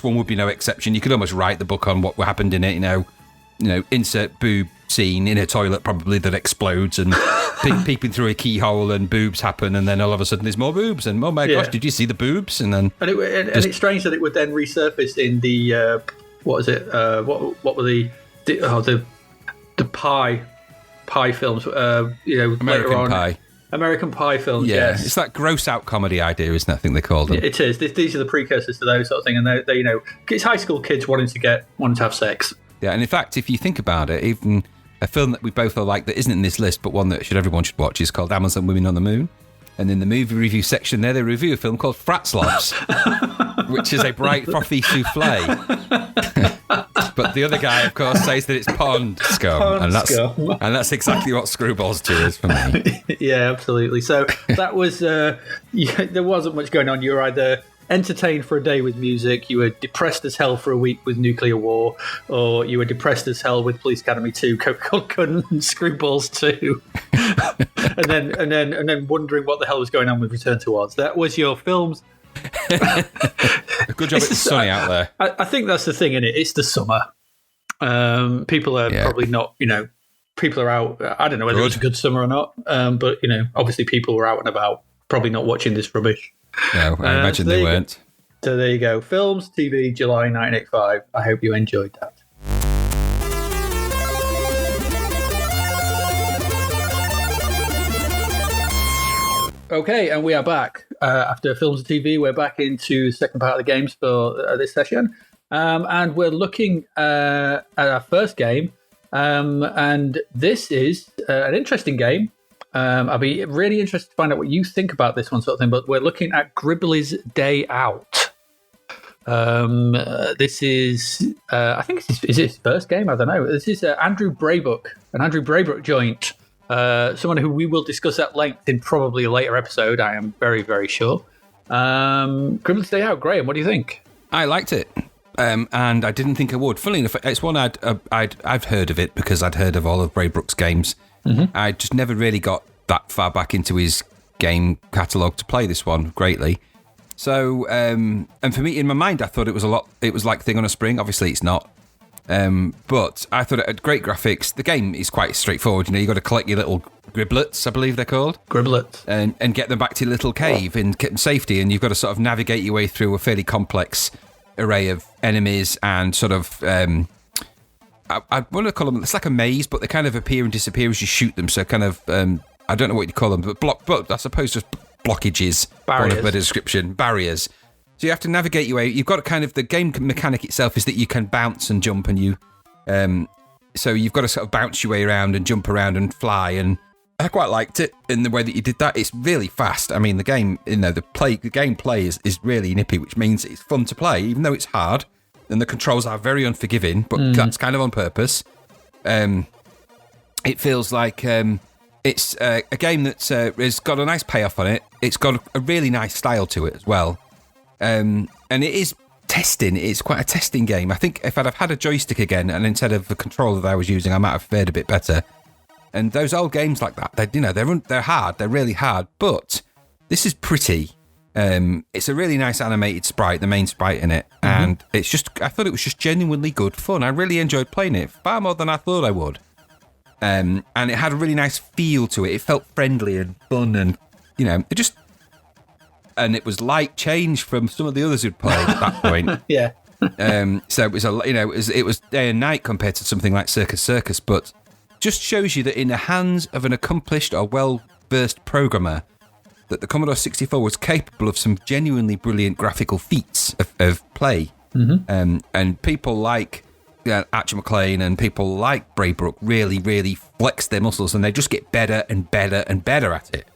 S2: one would be no exception. You could almost write the book on what happened in it, insert boob scene in a toilet probably that explodes and peeping through a keyhole and boobs happen, and then all of a sudden there's more boobs and oh my gosh, did you see the boobs? And then
S1: it's strange that it would then resurface in the what was it? What were the pie films? American Pie films.
S2: Yeah,
S1: yes.
S2: It's that gross out comedy idea, isn't it? I think they call them.
S1: It is. These are the precursors to those sort of thing, and they it's high school kids wanting to have sex.
S2: Yeah, and in fact, if you think about it, even a film that we both are like that isn't in this list, but one that everyone should watch is called Amazon Women on the Moon. And in the movie review section there, they review a film called Frat Slobs, which is a bright, frothy souffle. But the other guy, of course, says that it's pond scum. And that's exactly what Screwballs 2 is for me.
S1: Yeah, absolutely. So that was, there wasn't much going on. You were either entertained for a day with music, you were depressed as hell for a week with nuclear war, or you were depressed as hell with Police Academy 2, Coca-Cola Kid, and Screwballs 2, and then wondering what the hell was going on with Return to Oz. That was your films.
S2: Good job it's sunny out there.
S1: I think that's the thing, innit? It's the summer. People are probably not, people are out. I don't know whether it's a good summer or not, but, obviously people were out and about, probably not watching this rubbish.
S2: No, I imagine they weren't.
S1: So there you go. Films, TV, July 1985. I hope you enjoyed that. Okay, and we are back. After films and TV, we're back into the second part of the games for this session. And we're looking at our first game. And this is an interesting game. I'll be really interested to find out what you think about this one sort of thing. But we're looking at Gribbly's Day Out. This is, I think, is it his first game? I don't know. This is Andrew Braybook, an Andrew Braybook joint. Someone who we will discuss at length in probably a later episode, I am very, very sure. Gribbly's Day Out, Graham, what do you think?
S2: I liked it, and I didn't think I would. Funnily enough, it's one I've heard of it because I'd heard of all of Braybook's games. Mm-hmm. I just never really got that far back into his game catalogue to play this one greatly. So, and for me, in my mind, I thought it was like Thing on a Spring. Obviously, it's not. But I thought it had great graphics. The game is quite straightforward. You got to collect your little griblets, I believe they're called.
S1: Griblets.
S2: And get them back to your little cave and get them safety. And you've got to sort of navigate your way through a fairly complex array of enemies and sort of, I want to call them, it's like a maze, but they kind of appear and disappear as you shoot them. So kind of, I don't know what you call them, but I suppose just blockages.
S1: Barriers.
S2: For a better description. Barriers. So you have to navigate your way. You've got to kind of, the game mechanic itself is that you can bounce and jump and you, so you've got to sort of bounce your way around and jump around and fly. And I quite liked it in the way that you did that. It's really fast. I mean, the game, the gameplay is really nippy, which means it's fun to play, even though it's hard. And the controls are very unforgiving, but that's kind of on purpose. It feels like it's a game that's has got a nice payoff on it. It's got a really nice style to it as well. And it is testing. It's quite a testing game. I think if I'd have had a joystick again and instead of the controller that I was using, I might have fared a bit better. And those old games like that, they're hard. They're really hard. But this is pretty. It's a really nice animated sprite, the main sprite in it. Mm-hmm. And I thought it was just genuinely good fun. I really enjoyed playing it, far more than I thought I would. And it had a really nice feel to it. It felt friendly and fun and, and it was light change from some of the others who'd played at that point.
S1: Yeah.
S2: So it was it was day and night compared to something like Circus, but just shows you that in the hands of an accomplished or well-versed programmer, that the Commodore 64 was capable of some genuinely brilliant graphical feats of play. Mm-hmm. And people like Archer McLean and people like Braybook really, really flex their muscles and they just get better and better and better at it.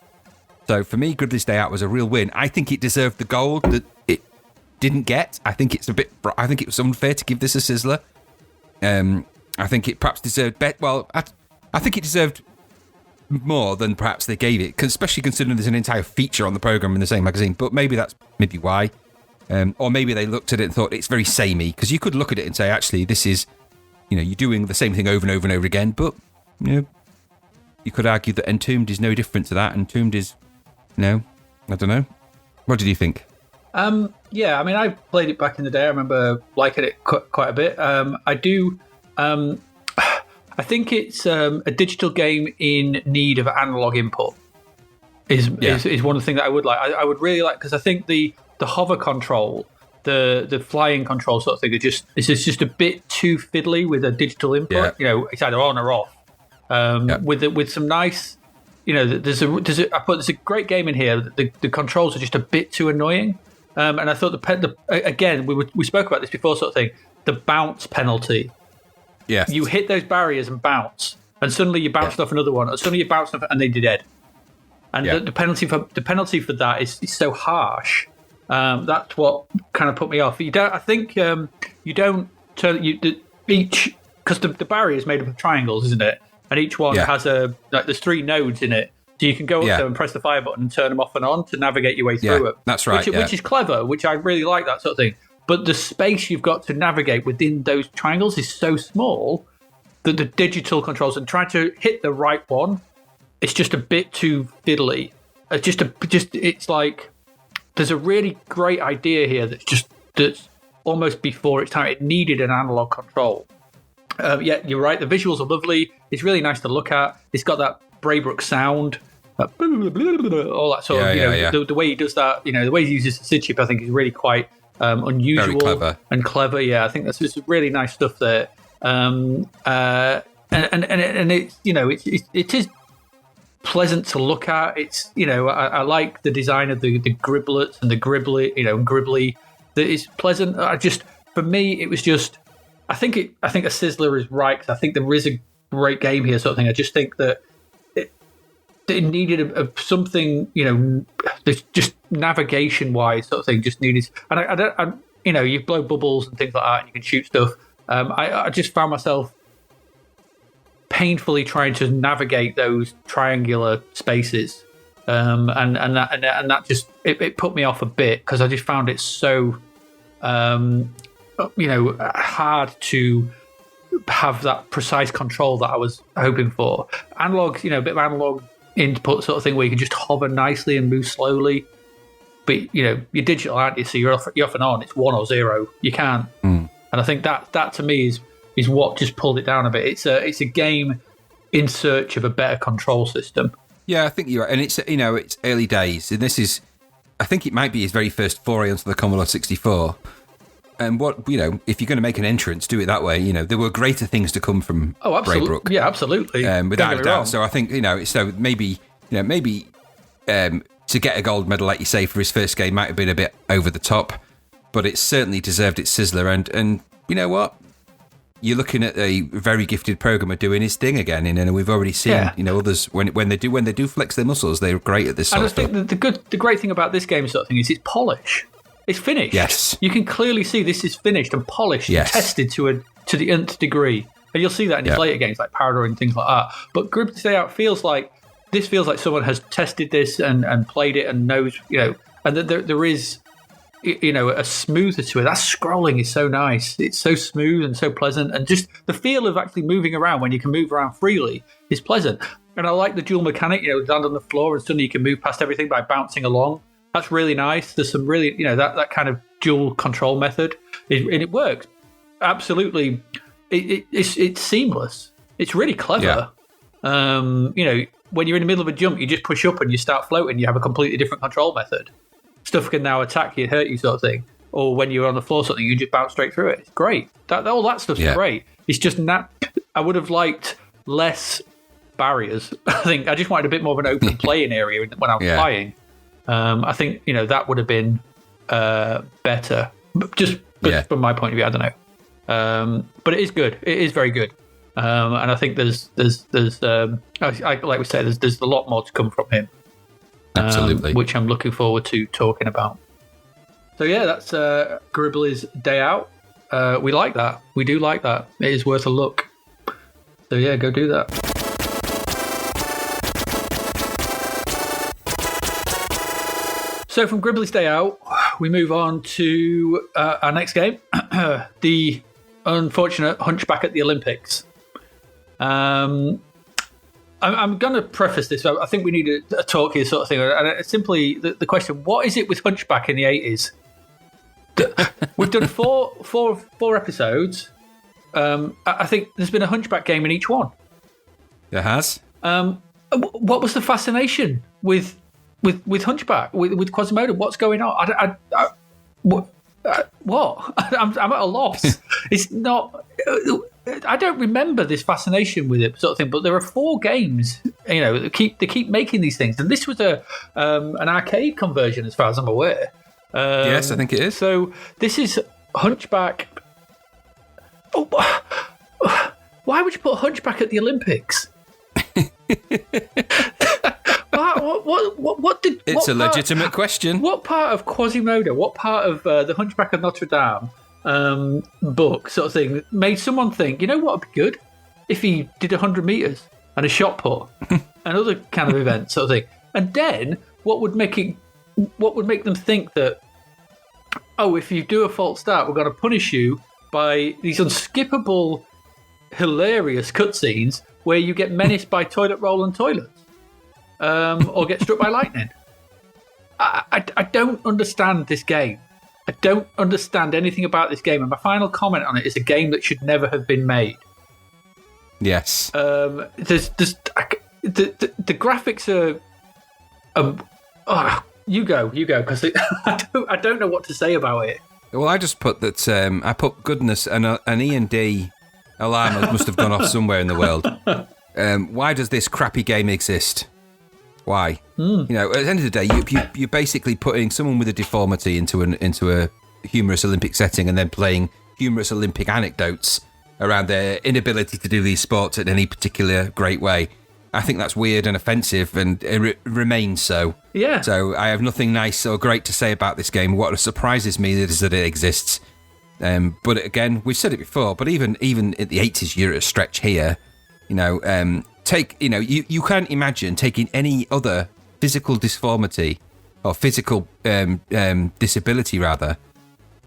S2: So for me, Gribbly's Day Out was a real win. I think it deserved the gold that it didn't get. I think it was unfair to give this a sizzler. I think it perhaps deserved I think it deserved more than perhaps they gave it, especially considering there's an entire feature on the program in the same magazine. But maybe that's why. Or maybe they looked at it and thought it's very samey, because you could look at it and say, actually, this is, you're doing the same thing over and over and over again. But you could argue that Entombed is no different to that. Entombed is. No, I don't know. What did you think?
S1: Yeah, I mean, I played it back in the day. I remember liking it quite a bit. I do. I think it's a digital game in need of analog input. Is one of the things that I would like. I would really like, because I think the hover control, the flying control sort of thing, it's just a bit too fiddly with a digital input. Yeah. It's either on or off. With some nice. There's a great game in here. The controls are just a bit too annoying, and I thought again we spoke about this before, sort of thing. The bounce penalty.
S2: Yes.
S1: You hit those barriers and bounce, and suddenly you bounced off another one, and suddenly you bounced off, and they're dead. And the penalty for that is so harsh. That's what kind of put me off. You don't. I think you don't turn each, because the barrier is made up of triangles, isn't it? And each one has there's 3 nodes in it. So you can go up there and press the fire button and turn them off and on to navigate your way through it.
S2: That's right.
S1: Which is clever, which I really like, that sort of thing. But the space you've got to navigate within those triangles is so small that the digital controls and trying to hit the right one, it's just a bit too fiddly. It's like there's a really great idea here that's almost before its time. It needed an analog control. You're right. The visuals are lovely. It's really nice to look at. It's got that Braybook sound, all that sort of. The way he does that, the way he uses the SID chip, I think is really quite unusual.
S2: Very clever.
S1: And clever. Yeah, I think that's just really nice stuff there. And it's it is pleasant to look at. It's, I like the design of the Gribblets and the Gribbly, and Gribbly. That is pleasant. For me, it was just. I think a Sizzler is right, because I think there is a great game here, sort of thing. I just think that it needed something, just navigation wise, sort of thing. Just needed, and you blow bubbles and things like that, and you can shoot stuff. I just found myself painfully trying to navigate those triangular spaces, and that just it put me off a bit, because I just found it so hard to have that precise control that I was hoping for. Analog, a bit of analog input sort of thing, where you can just hover nicely and move slowly. But you're digital, aren't you? So you're off and on. It's 1 or 0. You can't. And I think that to me is what just pulled it down a bit. It's a game in search of a better control system.
S2: Yeah, I think you're right. And it's it's early days, and this is, I think it might be his very first foray onto the Commodore 64. And if you're going to make an entrance, do it that way. There were greater things to come from Braybrook.
S1: Yeah, absolutely.
S2: Without a doubt. Wrong. So I think so maybe to get a gold medal, like you say, for his first game might have been a bit over the top, but it certainly deserved its Sizzler. And you know what? You're looking at a very gifted programmer doing his thing again, and we've already seen others when they do flex their muscles, they're great at this sort of stuff.
S1: And I think the great thing about this game sort of thing is its polish. It's finished.
S2: Yes.
S1: You can clearly see this is finished and polished and tested to the nth degree. And you'll see that in his later games like Parador and things like that. But Gribbly Day Out feels like someone has tested this and played it and knows, and that there is, a smoother to it. That scrolling is so nice. It's so smooth and so pleasant. And just the feel of actually moving around when you can move around freely is pleasant. And I like the dual mechanic, land on the floor and suddenly you can move past everything by bouncing along. That's really nice. There's some really, that kind of dual control method, and it works. Absolutely. It's seamless. It's really clever. Yeah. When you're in the middle of a jump, you just push up and you start floating. You have a completely different control method. Stuff can now attack you and hurt you, sort of thing. Or when you're on the floor, something, you just bounce straight through it. It's great. All that stuff's great. It's just I would have liked less barriers. I think I just wanted a bit more of an open playing area when I was playing. I think that would have been better. Just from my point of view, I don't know. But it is good. It is very good. And I think there's like we said, there's a lot more to come from him.
S2: Absolutely,
S1: which I'm looking forward to talking about. So that's Gribbly's Day Out. We like that. We do like that. It is worth a look. So go do that. So from Gribbly's Day Out, we move on to our next game, the unfortunate Hunchback at the Olympics. I'm going to preface this. I think we need a talk here, sort of thing. And simply the question: what is it with Hunchback in the 80s? We've done four episodes. I think there's been a Hunchback game in each one.
S2: There has.
S1: What was the fascination with Hunchback, with Quasimodo? What's going on? What? I'm at a loss. It's not. I don't remember this fascination with it, sort of thing. But there are 4 games, they keep making these things, and this was an arcade conversion, as far as I'm aware.
S2: Yes, I think it is.
S1: So this is Hunchback. Oh, why would you put Hunchback at the Olympics?
S2: It's a legitimate question.
S1: What part of Quasimodo, what part of the Hunchback of Notre Dame book, sort of thing, made someone think, what would be good if he did 100 meters and a shot put and other kind of events, sort of thing. And then what would make them think that, if you do a false start, we're going to punish you by these unskippable, hilarious cutscenes where you get menaced by toilet roll and toilets. Or get struck by lightning. I don't understand this game. I don't understand anything about this game, and my final comment on it is a game that should never have been made.
S2: Yes.
S1: The graphics are. You go, because I don't know what to say about it.
S2: Well, I just put that. I put goodness, and an E&D alarm must have gone off somewhere in the world. Why does this crappy game exist? Why? You know, at the end of the day, you're basically putting someone with a deformity into a humorous Olympic setting and then playing humorous Olympic anecdotes around their inability to do these sports in any particular great way. I think that's weird and offensive, and it remains so.
S1: Yeah.
S2: So I have nothing nice or great to say about this game. What surprises me is that it exists. But again, we've said it before, but even at the 80s, you're at a stretch here. You know, you can't imagine taking any other physical deformity or physical disability rather,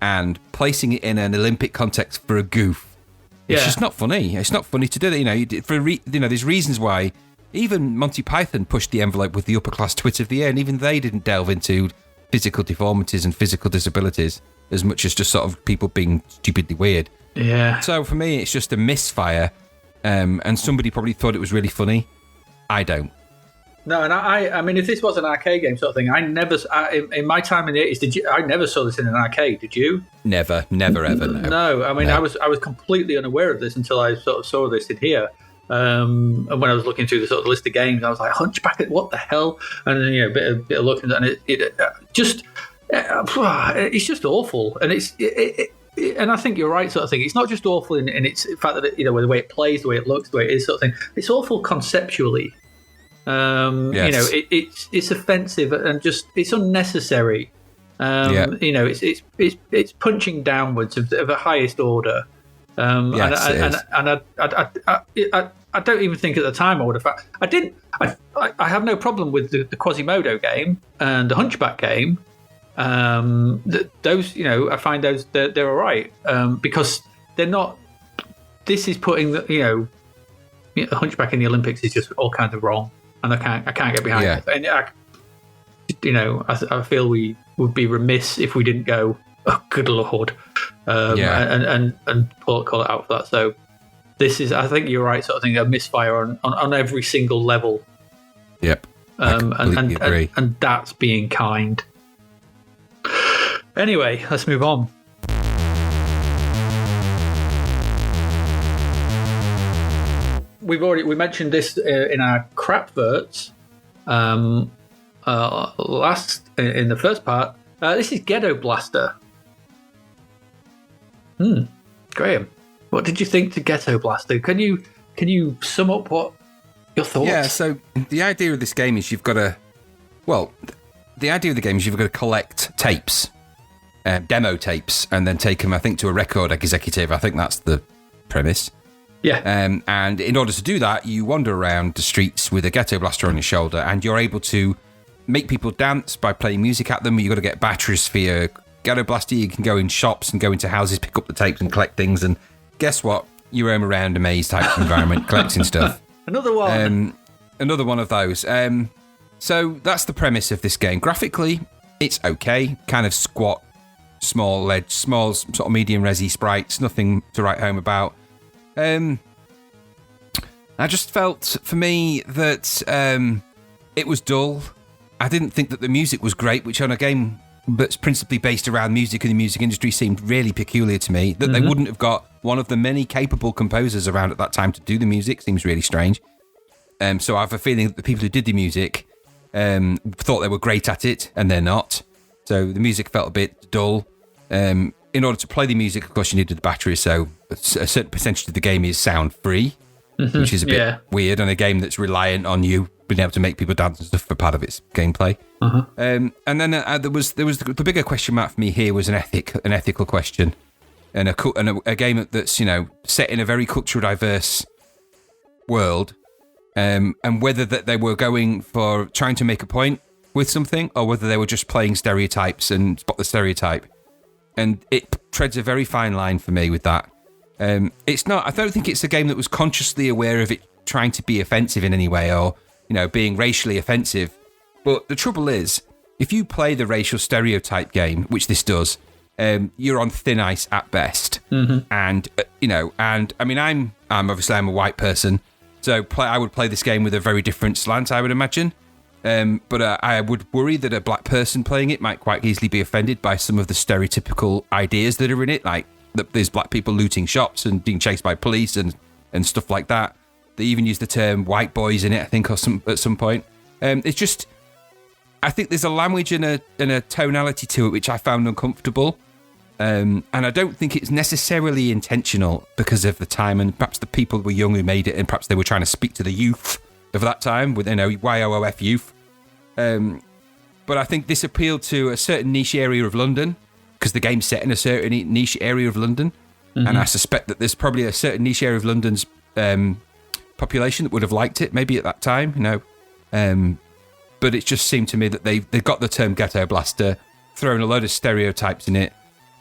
S2: and placing it in an Olympic context for a goof. It's just not funny. It's not funny to do that. You know, there's reasons why even Monty Python pushed the envelope with the upper class twit of the year, and even they didn't delve into physical deformities and physical disabilities as much as just sort of people being stupidly weird.
S1: Yeah.
S2: So for me, it's just a misfire, and somebody probably thought it was really funny. I don't.
S1: No, and I mean, if this was an arcade game sort of thing, in my time in the 80s, I never saw this in an arcade. Did you?
S2: Never, ever.
S1: No, I mean, no. I was completely unaware of this until I sort of saw this in here. And when I was looking through the sort of list of games, I was like, Hunchback, what the hell? And then, a bit of looking, and it's just awful. And and I think you're right, sort of thing. It's not just awful in its fact that the way it plays, the way it looks, the way it is, sort of thing. It's awful conceptually.
S2: Yes.
S1: It's offensive and just it's unnecessary. It's punching downwards of the highest order. I don't even think at the time I would have. I have no problem with the Quasimodo game and the Hunchback game. Those, I find those they're all right because they're not. This is putting the Hunchback in the Olympics is just all kinds of wrong, and I can't get behind it. And I feel we would be remiss if we didn't go, oh good lord, and call it out for that. So this is, I think you're right, sort of thing, a misfire on every single level.
S2: Yep. Agree.
S1: And that's being kind. Anyway, let's move on. We mentioned this in our Crapverts last in the first part. This is GhettoBlaster. Graham, what did you think to GhettoBlaster? Can you sum up what your thoughts?
S2: Yeah. So the idea of this game is you've got to collect tapes. Demo tapes, and then take them, I think, to a record executive. I think that's the premise.
S1: Yeah.
S2: And in order to do that, you wander around the streets with a GhettoBlaster on your shoulder, and you're able to make people dance by playing music at them. You've got to get batteries for your GhettoBlaster. You can go in shops and go into houses, pick up the tapes and collect things. And guess what? You roam around a maze type of environment collecting stuff.
S1: Another one.
S2: Another one of those. So that's the premise of this game. Graphically, it's okay. Kind of squat. Small sort of medium resi sprites, nothing to write home about. I just felt, for me, that it was dull. I didn't think that the music was great, which on a game that's principally based around music and the music industry seemed really peculiar to me. That they wouldn't have got one of the many capable composers around at that time to do the music seems really strange. So I have a feeling that the people who did the music thought they were great at it, and they're not. So the music felt a bit dull. In order to play the music, of course, you needed the battery, so a certain percentage of the game is sound-free, which is a bit weird on a game that's reliant on you being able to make people dance and stuff for part of its gameplay. And then there was the bigger question mark for me here was an ethical question, and a game that's set in a very culturally diverse world, and whether that they were going for trying to make a point with something, or whether they were just playing stereotypes and spot the stereotype. And it treads a very fine line for me with that. It's not. I don't think it's a game that was consciously aware of it trying to be offensive in any way, or being racially offensive. But the trouble is, if you play the racial stereotype game, which this does, you're on thin ice at best. And and I mean, I'm obviously a white person, so I would play this game with a very different slant, I would imagine. But I would worry that a black person playing it might quite easily be offended by some of the stereotypical ideas that are in it, like that there's black people looting shops and being chased by police and stuff like that. They even use the term white boys in it, I think, at some point. It's just, I think there's a language and a tonality to it which I found uncomfortable. And I don't think it's necessarily intentional because of the time, and perhaps the people were young who made it, and perhaps they were trying to speak to the youth of that time with, YOOF youth. But I think this appealed to a certain niche area of London because the game's set in a certain niche area of London. Mm-hmm. And I suspect that there's probably a certain niche area of London's population that would have liked it maybe at that time, but it just seemed to me that they got the term GhettoBlaster, thrown a load of stereotypes in it,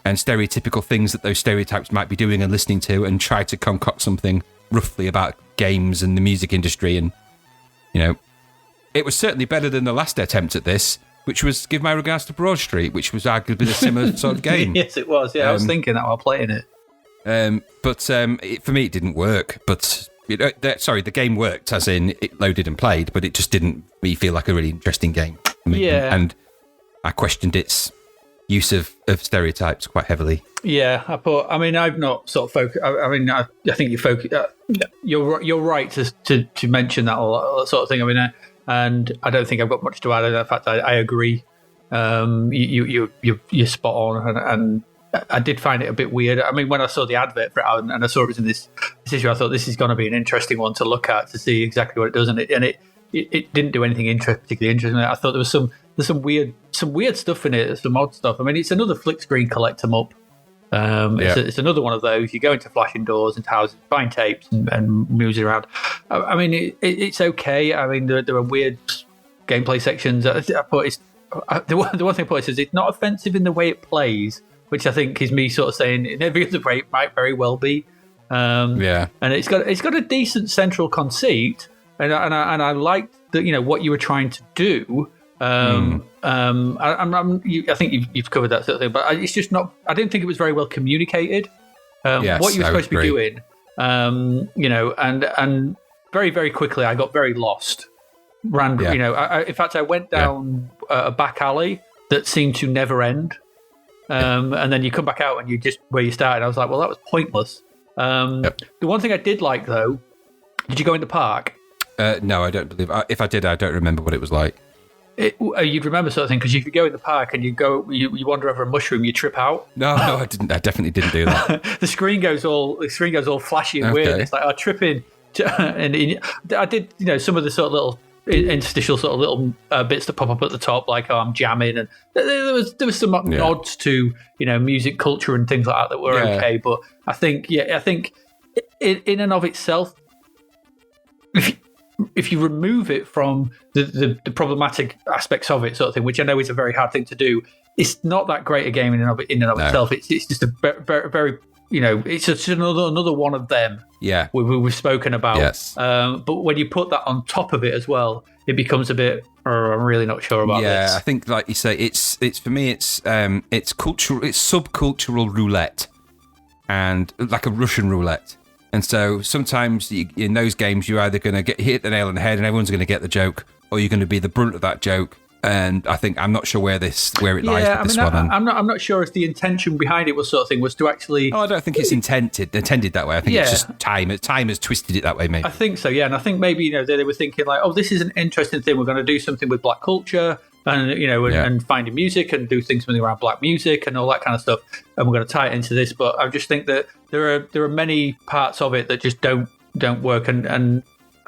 S2: and stereotypical things that those stereotypes might be doing and listening to, and try to concoct something roughly about games and the music industry. And, it was certainly better than the last attempt at this, which was Give My Regards to Broad Street, which was arguably a similar sort of game.
S1: Yes, it was. Yeah, I was thinking that while playing it.
S2: But for me, it didn't work. But, the game worked, as in it loaded and played, but it just didn't feel like a really interesting game. And I questioned its use of stereotypes quite heavily.
S1: Yeah, I've not sort of focused. I think you focus. You're right to mention that sort of thing. And I don't think I've got much to add. In fact, I agree. You're spot on, and I did find it a bit weird. When I saw the advert for it and I saw it was in this issue, I thought this is going to be an interesting one to look at to see exactly what it does, and it didn't do anything particularly interesting. I thought there's some weird stuff in it, some odd stuff. It's another flick screen collect 'em up. It's another one of those. You go into flashing doors, into houses, find tapes, and moves it around. It's okay. There are weird gameplay sections. The one thing I put is it's not offensive in the way it plays, which I think is me sort of saying in every other way it might very well be. And it's got a decent central conceit, and I liked that what you were trying to do. I think you've covered that sort of thing, but it's just not. I didn't think it was very well communicated.
S2: Yes,
S1: what you were supposed to be doing, and very, very quickly I got very lost. Random, in fact, I went down a back alley that seemed to never end, and then you come back out and you just where you started. I was like, well, that was pointless. The one thing I did like though, did you go in the park?
S2: No, I don't believe. If I did, I don't remember what it was like.
S1: You'd remember sort of thing because if you go in the park and you wander over a mushroom, you trip out.
S2: No, I didn't. I definitely didn't do that.
S1: the screen goes all flashy and weird. It's like I trip in, and I did some of the sort of little interstitial sort of little bits that pop up at the top, like I'm jamming, and there was some nods to music culture and things like that were okay. But I think in and of itself, if you remove it from the problematic aspects of it, sort of thing, which I know is a very hard thing to do, it's not that great a game in and of itself. It's just a very, very it's just another one of them. Yeah, we've spoken about. Yes. But when you put that on top of it as well, it becomes a bit. I'm really not sure about this.
S2: Yeah, I think, like you say, it's for me, it's cultural, it's subcultural roulette, and like a Russian roulette. And so sometimes in those games, you're either going to hit the nail on the head and everyone's going to get the joke, or you're going to be the brunt of that joke. And I think I'm not sure where it lies with this one. I'm
S1: not sure if the intention behind it was sort of thing was to actually.
S2: Oh, I don't think it's intended that way. I think it's just time. Time has twisted it that way, maybe.
S1: I think so. Yeah, and I think maybe they were thinking like, oh, this is an interesting thing. We're going to do something with black culture. And and finding music and do things around black music and all that kind of stuff, and we're going to tie it into this. But I just think that there are many parts of it that just don't work, and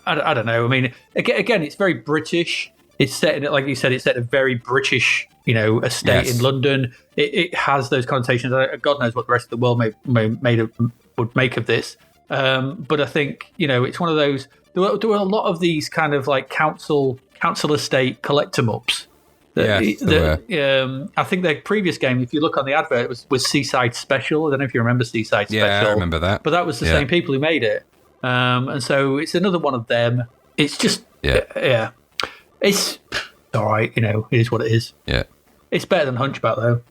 S1: I don't know. Again, it's very British. It's set in, like you said, it's set in a very British estate in London. It has those connotations. God knows what the rest of the world would make of this. But I think it's one of those. There were a lot of these kind of like council estate collect 'em ups. I think their previous game, if you look on the advert, was Seaside Special. I don't know if you remember Seaside Special.
S2: Yeah, I remember that.
S1: But that was the same people who made it. And so it's another one of them. It's just, it's all right. It is what it is. Yeah. It's better than Hunchback, though.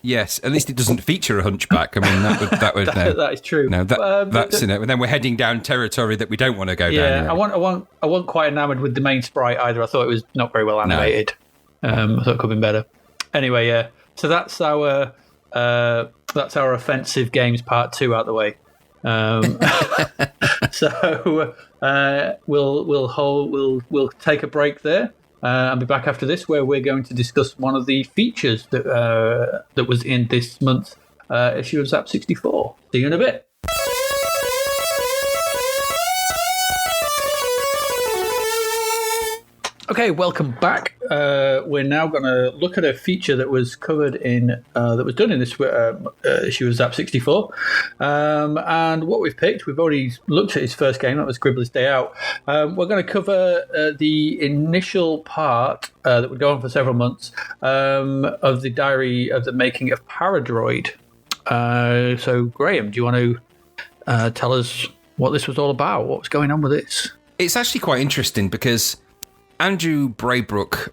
S2: Yes, at least it doesn't feature a hunchback. That would
S1: that is true.
S2: No, that's in it. And then we're heading down territory that we don't want to go down.
S1: Yeah, I wasn't quite enamoured with the main sprite either. I thought it was not very well animated. No. I thought it could have been better. Anyway, yeah. So that's our offensive games part 2 out the way. So we'll take a break there. I'll be back after this, where we're going to discuss one of the features that was in this month's issue of Zapped 64. See you in a bit. Okay, welcome back. We're now going to look at a feature that was covered in that was done in this issue of Zapped 64. And what we've picked, we've already looked at his first game. That was Gribbly's Day Out. We're going to cover the initial part that would go on for several months of the diary of the making of Paradroid. So, Graham, do you want to tell us what this was all about? What was going on with this?
S2: It's actually quite interesting because Andrew Braybrook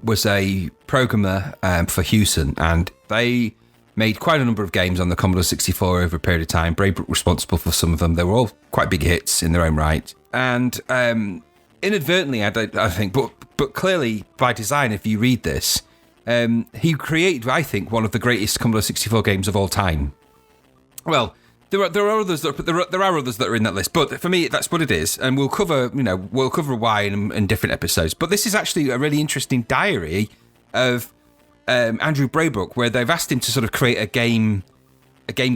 S2: was a programmer for Hewson, and they made quite a number of games on the Commodore 64 over a period of time. Braybrook responsible for some of them. They were all quite big hits in their own right. And inadvertently, I think, but clearly by design, if you read this, he created, I think, one of the greatest Commodore 64 games of all time. Well, there are others that are in that list, but for me, that's what it is, and we'll cover why in different episodes. But this is actually a really interesting diary of Andrew Braybrook, where they've asked him to sort of create a game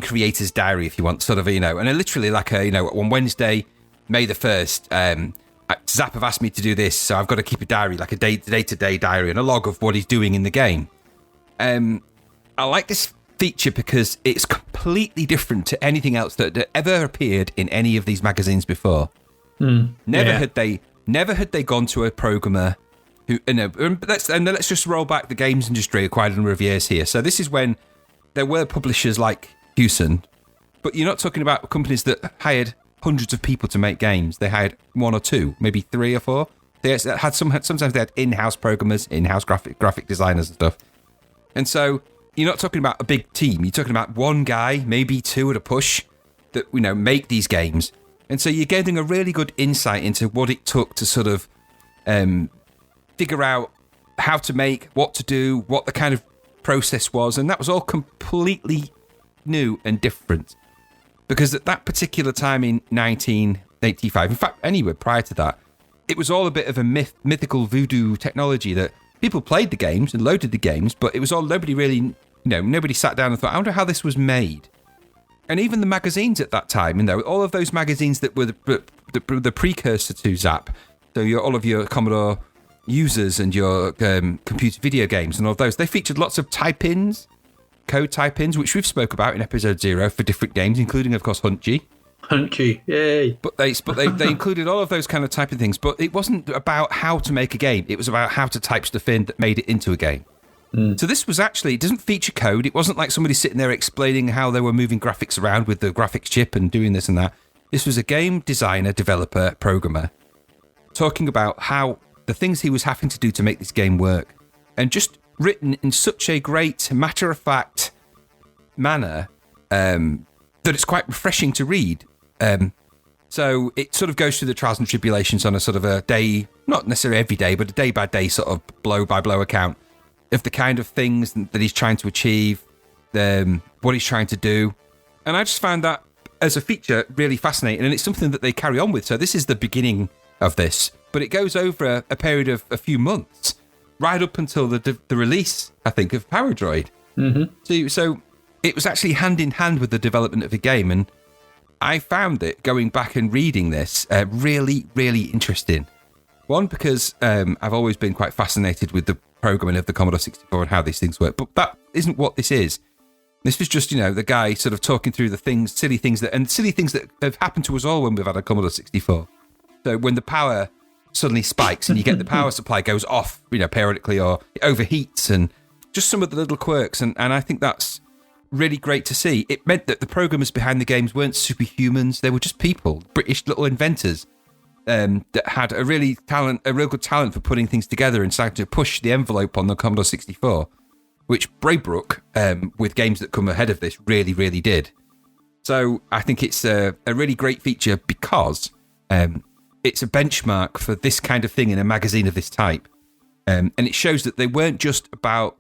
S2: creator's diary, if you want, sort of, and literally like on Wednesday, May the 1st, Zapp have asked me to do this, so I've got to keep a diary, like a day-to-day diary and a log of what he's doing in the game. I like this feature because it's completely different to anything else that had ever appeared in any of these magazines before. Never had they gone to a programmer who, let's just roll back the games industry quite a number of years here. So this is when there were publishers like Hewson, but you're not talking about companies that hired hundreds of people to make games. They hired one or two, maybe three or four. They had sometimes they had in-house programmers, in-house graphic designers and stuff. And so you're not talking about a big team. You're talking about one guy, maybe two at a push, that make these games. And so you're getting a really good insight into what it took to sort of figure out how to make, what to do, what the kind of process was. And that was all completely new and different. Because at that particular time in 1985, in fact, anywhere prior to that, it was all a bit of a mythical voodoo technology that people played the games and loaded the games, but it was all nobody sat down and thought, I wonder how this was made. And even the magazines at that time, all of those magazines that were the precursor to Zapp, so all of your Commodore users and your computer video games and all of those, they featured lots of type-ins, code type-ins, which we've spoke about in episode 0 for different games, including, of course, Hunchy, yay! But they included all of those kind of type of things. But it wasn't about how to make a game. It was about how to type stuff in that made it into a game. So this was actually, it doesn't feature code. It wasn't like somebody sitting there explaining how they were moving graphics around with the graphics chip and doing this and that. This was a game designer, developer, programmer talking about how the things he was having to do to make this game work, and just written in such a great matter-of-fact manner that it's quite refreshing to read. So it sort of goes through the trials and tribulations on a sort of a day, not necessarily every day, but a day-by-day sort of blow-by-blow account of the kind of things that he's trying to achieve, what he's trying to do. And I just found that as a feature really fascinating, and it's something that they carry on with. So this is the beginning of this, but it goes over a period of a few months, right up until the release, I think, of Paradroid. So it was actually hand in hand with the development of the game, and I found it, going back and reading this, really, really interesting. One, because I've always been quite fascinated with the programming of the Commodore 64 and how these things work, but that isn't what this is. This was just, the guy sort of talking through the silly things that have happened to us all when we've had a Commodore 64. So when the power suddenly spikes and you get the power supply goes off, periodically, or it overheats, and just some of the little quirks, and I think that's really great to see. It meant that the programmers behind the games weren't superhumans. They were just people, British little inventors that had a real good talent for putting things together and starting to push the envelope on the Commodore 64, which Braybrook, with games that come ahead of this, really, really did. So I think it's a really great feature because it's a benchmark for this kind of thing in a magazine of this type. And it shows that they weren't just about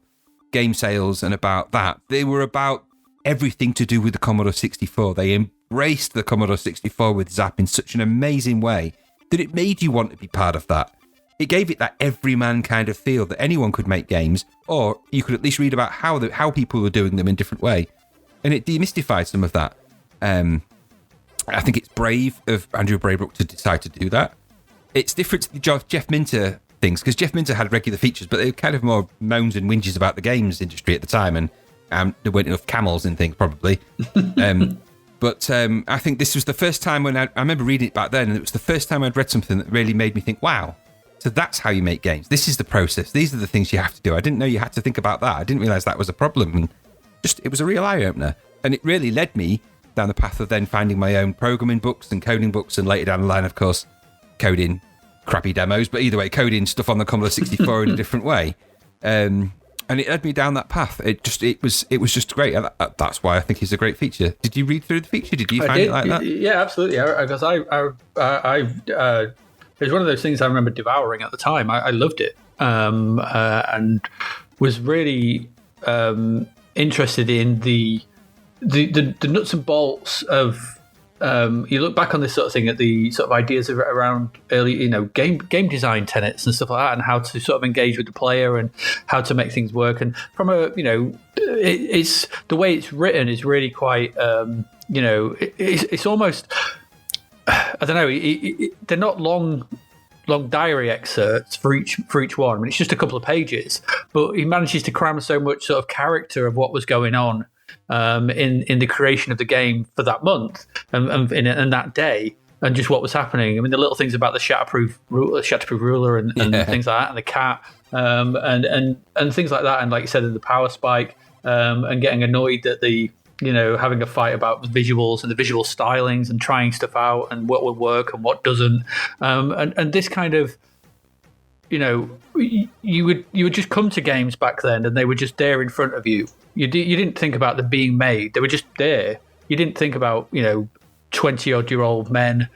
S2: game sales and about that. They were about everything to do with the Commodore 64. They embraced the Commodore 64 with Zapped in such an amazing way that it made you want to be part of that. It gave it that everyman kind of feel that anyone could make games, or you could at least read about how people were doing them in a different way. And it demystified some of that. I think it's brave of Andrew Braybrook to decide to do that. It's different to the Jeff Minter things, because Jeff Minter had regular features, but they were kind of more moans and whinges about the games industry at the time, and there weren't enough camels and things, probably. But I think this was the first time when I remember reading it back then, and it was the first time I'd read something that really made me think, wow, so that's how you make games. This is the process. These are the things you have to do. I didn't know you had to think about that. I didn't realise that was a problem. And it was a real eye-opener. And it really led me down the path of then finding my own programming books and coding books, and later down the line, of course, coding crappy demos, but either way, coding stuff on the Commodore 64 in a different way. And it led me down that path. It was just great. And that's why I think he's a great feature. Did you read through the feature? Did you find it like that?
S1: Yeah, absolutely. Because it was one of those things I remember devouring at the time. I loved it, and was really interested in the nuts and bolts of. You look back on this sort of thing at the sort of ideas around early, game design tenets and stuff like that, and how to sort of engage with the player and how to make things work. And from it's the way it's written is really quite, it's almost, I don't know, they're not long diary excerpts for each one. I mean, it's just a couple of pages, but he manages to cram so much sort of character of what was going on in the creation of the game for that month and that day, and just what was happening. I mean, the little things about the shatterproof ruler and things like that, and the cat, and things like that, and like you said, the power spike, and getting annoyed that having a fight about the visuals and the visual stylings and trying stuff out and what would work and what doesn't, and this kind of. You would just come to games back then, and they were just there in front of you. You didn't think about them being made; they were just there. You didn't think about 20-odd-year-old men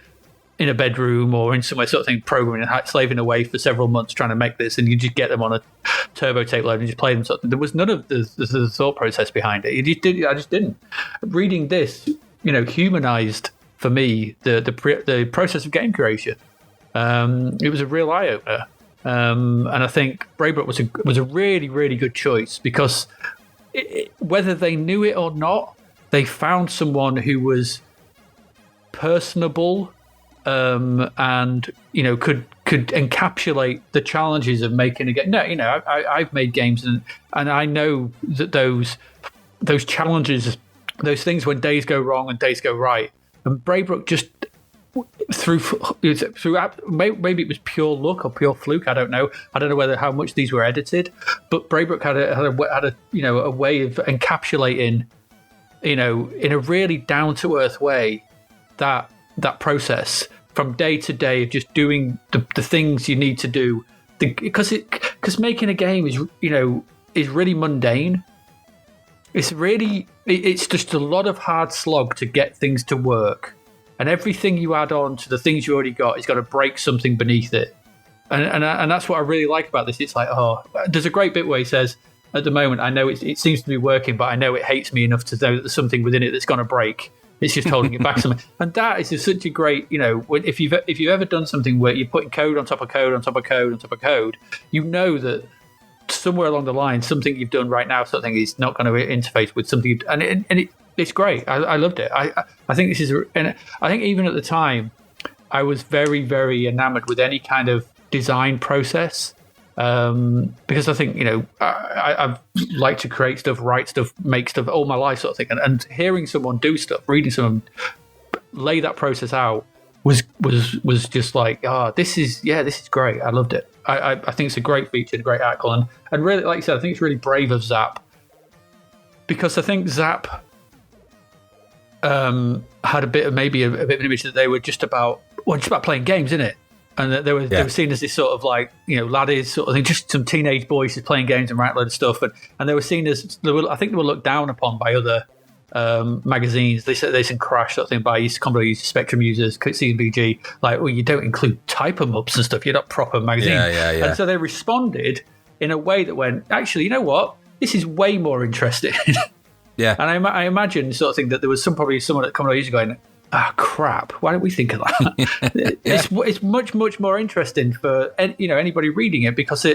S1: in a bedroom or in somewhere sort of thing, programming and slaving away for several months trying to make this, and you just get them on a turbo tape load and just play them. There was none of the thought process behind it. I just didn't. Reading this, humanized for me the process of game creation. It was a real eye opener. And I think Braybrook was a really, really good choice, because whether they knew it or not, they found someone who was personable, and could encapsulate the challenges of making a game. No, I've made games, and I know that those challenges, those things when days go wrong and days go right, and Braybrook just. Through maybe it was pure luck or pure fluke. I don't know how much these were edited, but Braybrook had a way of encapsulating, in a really down to earth way, that process from day to day of just doing the things you need to do, because making a game is really mundane. It's just a lot of hard slog to get things to work. And everything you add on to the things you already got is got to break something beneath it. And that's what I really like about this. It's like, there's a great bit where he says, at the moment, I know it seems to be working, but I know it hates me enough to know that there's something within it that's going to break. It's just holding it back. And that is such a great, if you've ever done something where you're putting code on top of code on top of code on top of code, that somewhere along the line, something you've done right now, something is not going to interface with something, it's great. I loved it. I think this is, and I think even at the time, I was very, very enamored with any kind of design process, because I think I've liked to create stuff, write stuff, make stuff all my life, sort of thing. And hearing someone do stuff, reading someone lay that process out was just like, this is great. I loved it. I think it's a great feature, a great article, and really, like you said, I think it's really brave of Zapp, because I think Zapp. Had a bit of an image that they were just about playing games, innit? And that they were seen as this sort of like, laddies sort of thing, just some teenage boys just playing games and writing a load of stuff, and they were seen as, I think they were looked down upon by other magazines. They said Crash sort of thing by Commodore users, Spectrum users, CBG, like, well, you don't include type 'em ups and stuff. You're not proper magazine. Yeah. And so they responded in a way that went, actually, you know what? This is way more interesting.
S2: Yeah.
S1: And I imagine sort of thing that there was probably someone at Commodore used to going, crap, why don't we think of that? It's much, much more interesting for anybody reading it, because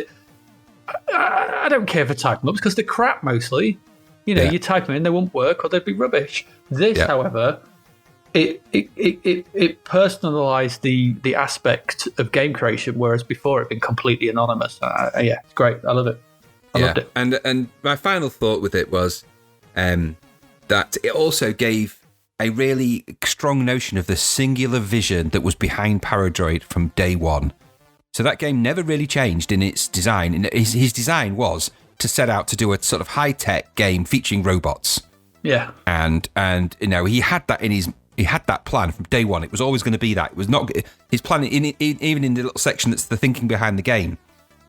S1: I don't care for typing up because they're crap mostly. You type them in, they won't work or they'd be rubbish. This, however, it personalised the aspect of game creation, whereas before it'd been completely anonymous. It's great. I love it. I loved it.
S2: And my final thought with it was that it also gave a really strong notion of the singular vision that was behind Paradroid from day one. So that game never really changed in its design. And his design was to set out to do a sort of high-tech game featuring robots.
S1: Yeah.
S2: And he had that he had that plan from day one. It was always going to be that. It was not his plan, even in the little section that's the thinking behind the game.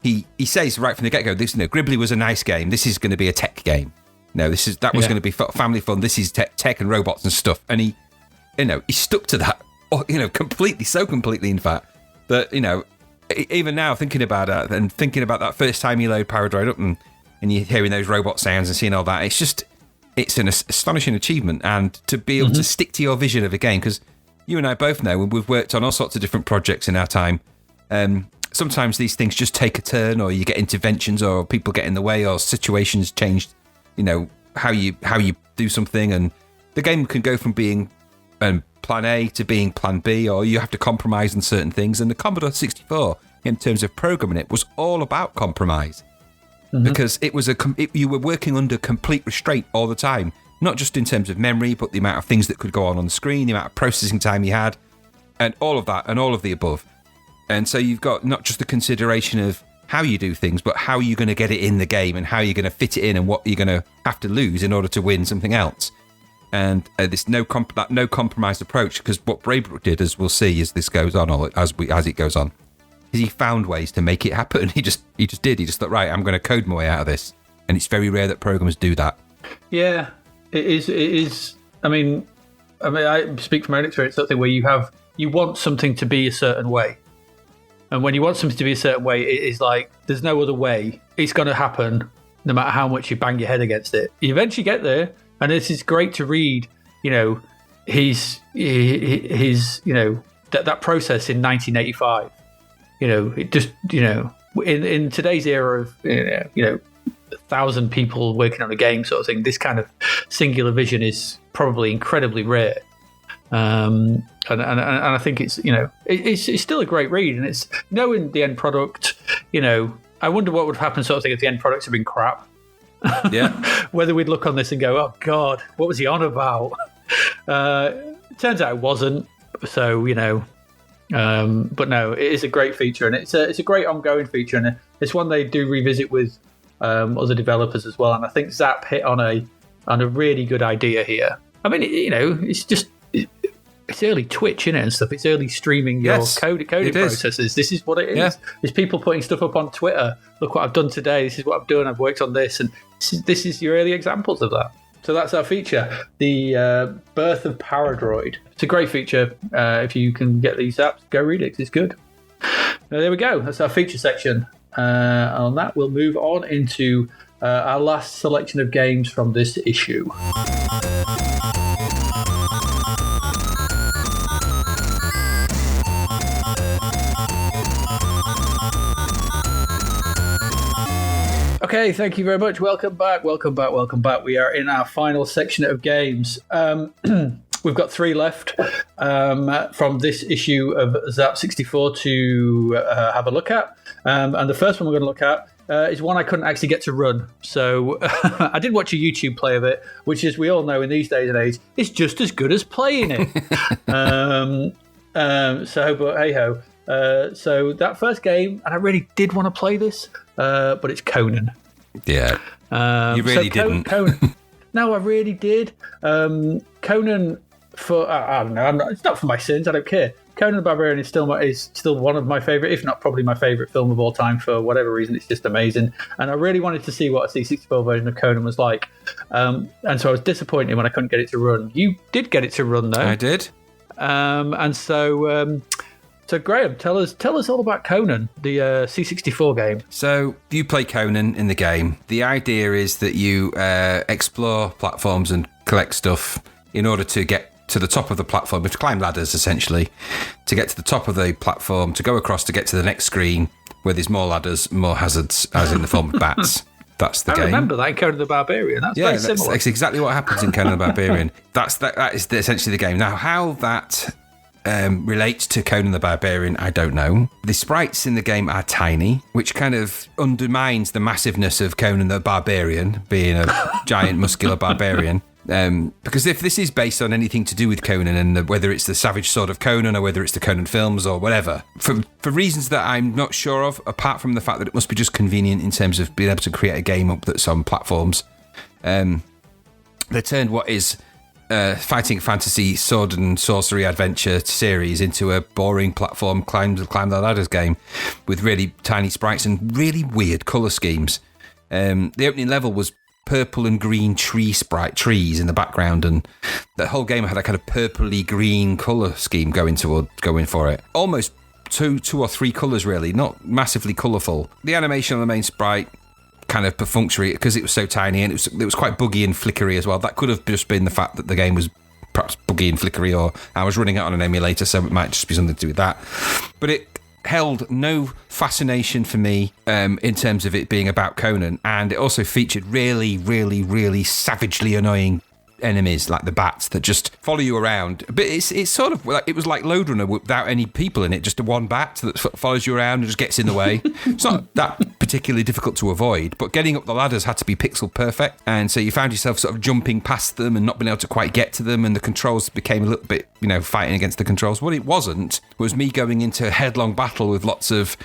S2: He says right from the get-go, Gribbly was a nice game. This is going to be a tech game. No, that was going to be family fun. This is tech and robots and stuff. And he stuck to that, completely, in fact, that, even now thinking about it and thinking about that first time you load Paradroid up and you're hearing those robot sounds and seeing all that, it's an astonishing achievement. And to be able to stick to your vision of a game, because you and I both know, when we've worked on all sorts of different projects in our time, sometimes these things just take a turn, or you get interventions, or people get in the way, or situations change, how you do something, and the game can go from being plan A to being plan B, or you have to compromise on certain things. And the Commodore 64, in terms of programming it, was all about compromise, because it was you were working under complete restraint all the time, not just in terms of memory, but the amount of things that could go on the screen, the amount of processing time you had, and all of that, and all of the above. And so you've got not just the consideration of how you do things, but how you're going to get it in the game, and how you're going to fit it in, and what you're going to have to lose in order to win something else. And this no compromise approach, because what Braybrook did, as we'll see as this goes on, or as it goes on, is he found ways to make it happen. He just did. He just thought, right, I'm going to code my way out of this. And it's very rare that programmers do that.
S1: Yeah, it is. I mean, I speak from my own experience. Something where you want something to be a certain way. And when you want something to be a certain way, it is like, there's no other way. It's going to happen no matter how much you bang your head against it. You eventually get there, and this is great to read, his that process in 1985. It just, in today's era of, 1,000 people working on a game sort of thing, this kind of singular vision is probably incredibly rare. And I think it's still a great read, and it's knowing the end product. I wonder what would happen, sort of thing, if the end products had been crap.
S2: Yeah.
S1: Whether we'd look on this and go, "Oh God, what was he on about?" It turns out it wasn't. So but no, it is a great feature, and it's a great ongoing feature, and it's one they do revisit with other developers as well. And I think Zapped hit on a really good idea here. I mean, it's just. It's early Twitch, and stuff. It's early streaming your coding processes. This is what it is. Yeah. It's people putting stuff up on Twitter. Look what I've done today. This is what I've done. I've worked on this. And this is your early examples of that. So that's our feature, the Birth of Paradroid. It's a great feature. If you can get these apps, go read it. It's good. There we go. That's our feature section. On that, we'll move on into our last selection of games from this issue. Okay, thank you very much. Welcome back. We are in our final section of games. We've got 3 left from this issue of Zapped 64 to have a look at. And the first one we're going to look at is one I couldn't actually get to run. So I did watch a YouTube play of it, which, as we all know in these days and age, is just as good as playing it. But hey-ho. So that first game, and I really did want to play this, but it's Conan.
S2: Yeah. You really didn't.
S1: Conan. No, I really did. Conan, for I don't know. It's not for my sins. I don't care. Conan the Barbarian is still one of my favorite, if not probably my favorite film of all time. For whatever reason, it's just amazing. And I really wanted to see what a C64 version of Conan was like. And so I was disappointed when I couldn't get it to run. You did get it to run, though.
S2: I did.
S1: And so So Graham, tell us all about Conan, the C64 game.
S2: So you play Conan in the game. The idea is that you explore platforms and collect stuff in order to get to the top of the platform. You have to climb ladders, essentially, to get to the top of the platform, to go across to get to the next screen where there's more ladders, more hazards, as in the form of bats. That's the game. I remember
S1: that in Conan the Barbarian. That's very similar.
S2: That's exactly what happens in Conan the Barbarian. That is essentially the game. Now, how that relates to Conan the Barbarian, I don't know. The sprites in the game are tiny, which kind of undermines the massiveness of Conan the Barbarian, being a giant muscular barbarian. Because if this is based on anything to do with Conan, and whether it's the Savage Sword of Conan or whether it's the Conan films or whatever, for reasons that I'm not sure of, apart from the fact that it must be just convenient in terms of being able to create a game up that's on platforms, they turned what is fighting fantasy sword and sorcery adventure series into a boring platform climb the ladders game with really tiny sprites and really weird colour schemes. The opening level was purple and green trees in the background, and the whole game had a kind of purpley green colour scheme going for it. Almost two or three colours, really, not massively colourful. The animation on the main sprite kind of perfunctory because it was so tiny, and it was quite buggy and flickery as well. That could have just been the fact that the game was perhaps buggy and flickery, or I was running it on an emulator, so it might just be something to do with that. But it held no fascination for me in terms of it being about Conan, and it also featured really, really, really savagely annoying enemies like the bats that just follow you around. But it's sort of like, it was like Lode Runner without any people in it, just a one bat that follows you around and just gets in the way. It's not that particularly difficult to avoid, but getting up the ladders had to be pixel perfect, and so you found yourself sort of jumping past them and not being able to quite get to them, and the controls became a little bit, fighting against the controls. What it wasn't was me going into a headlong battle with lots of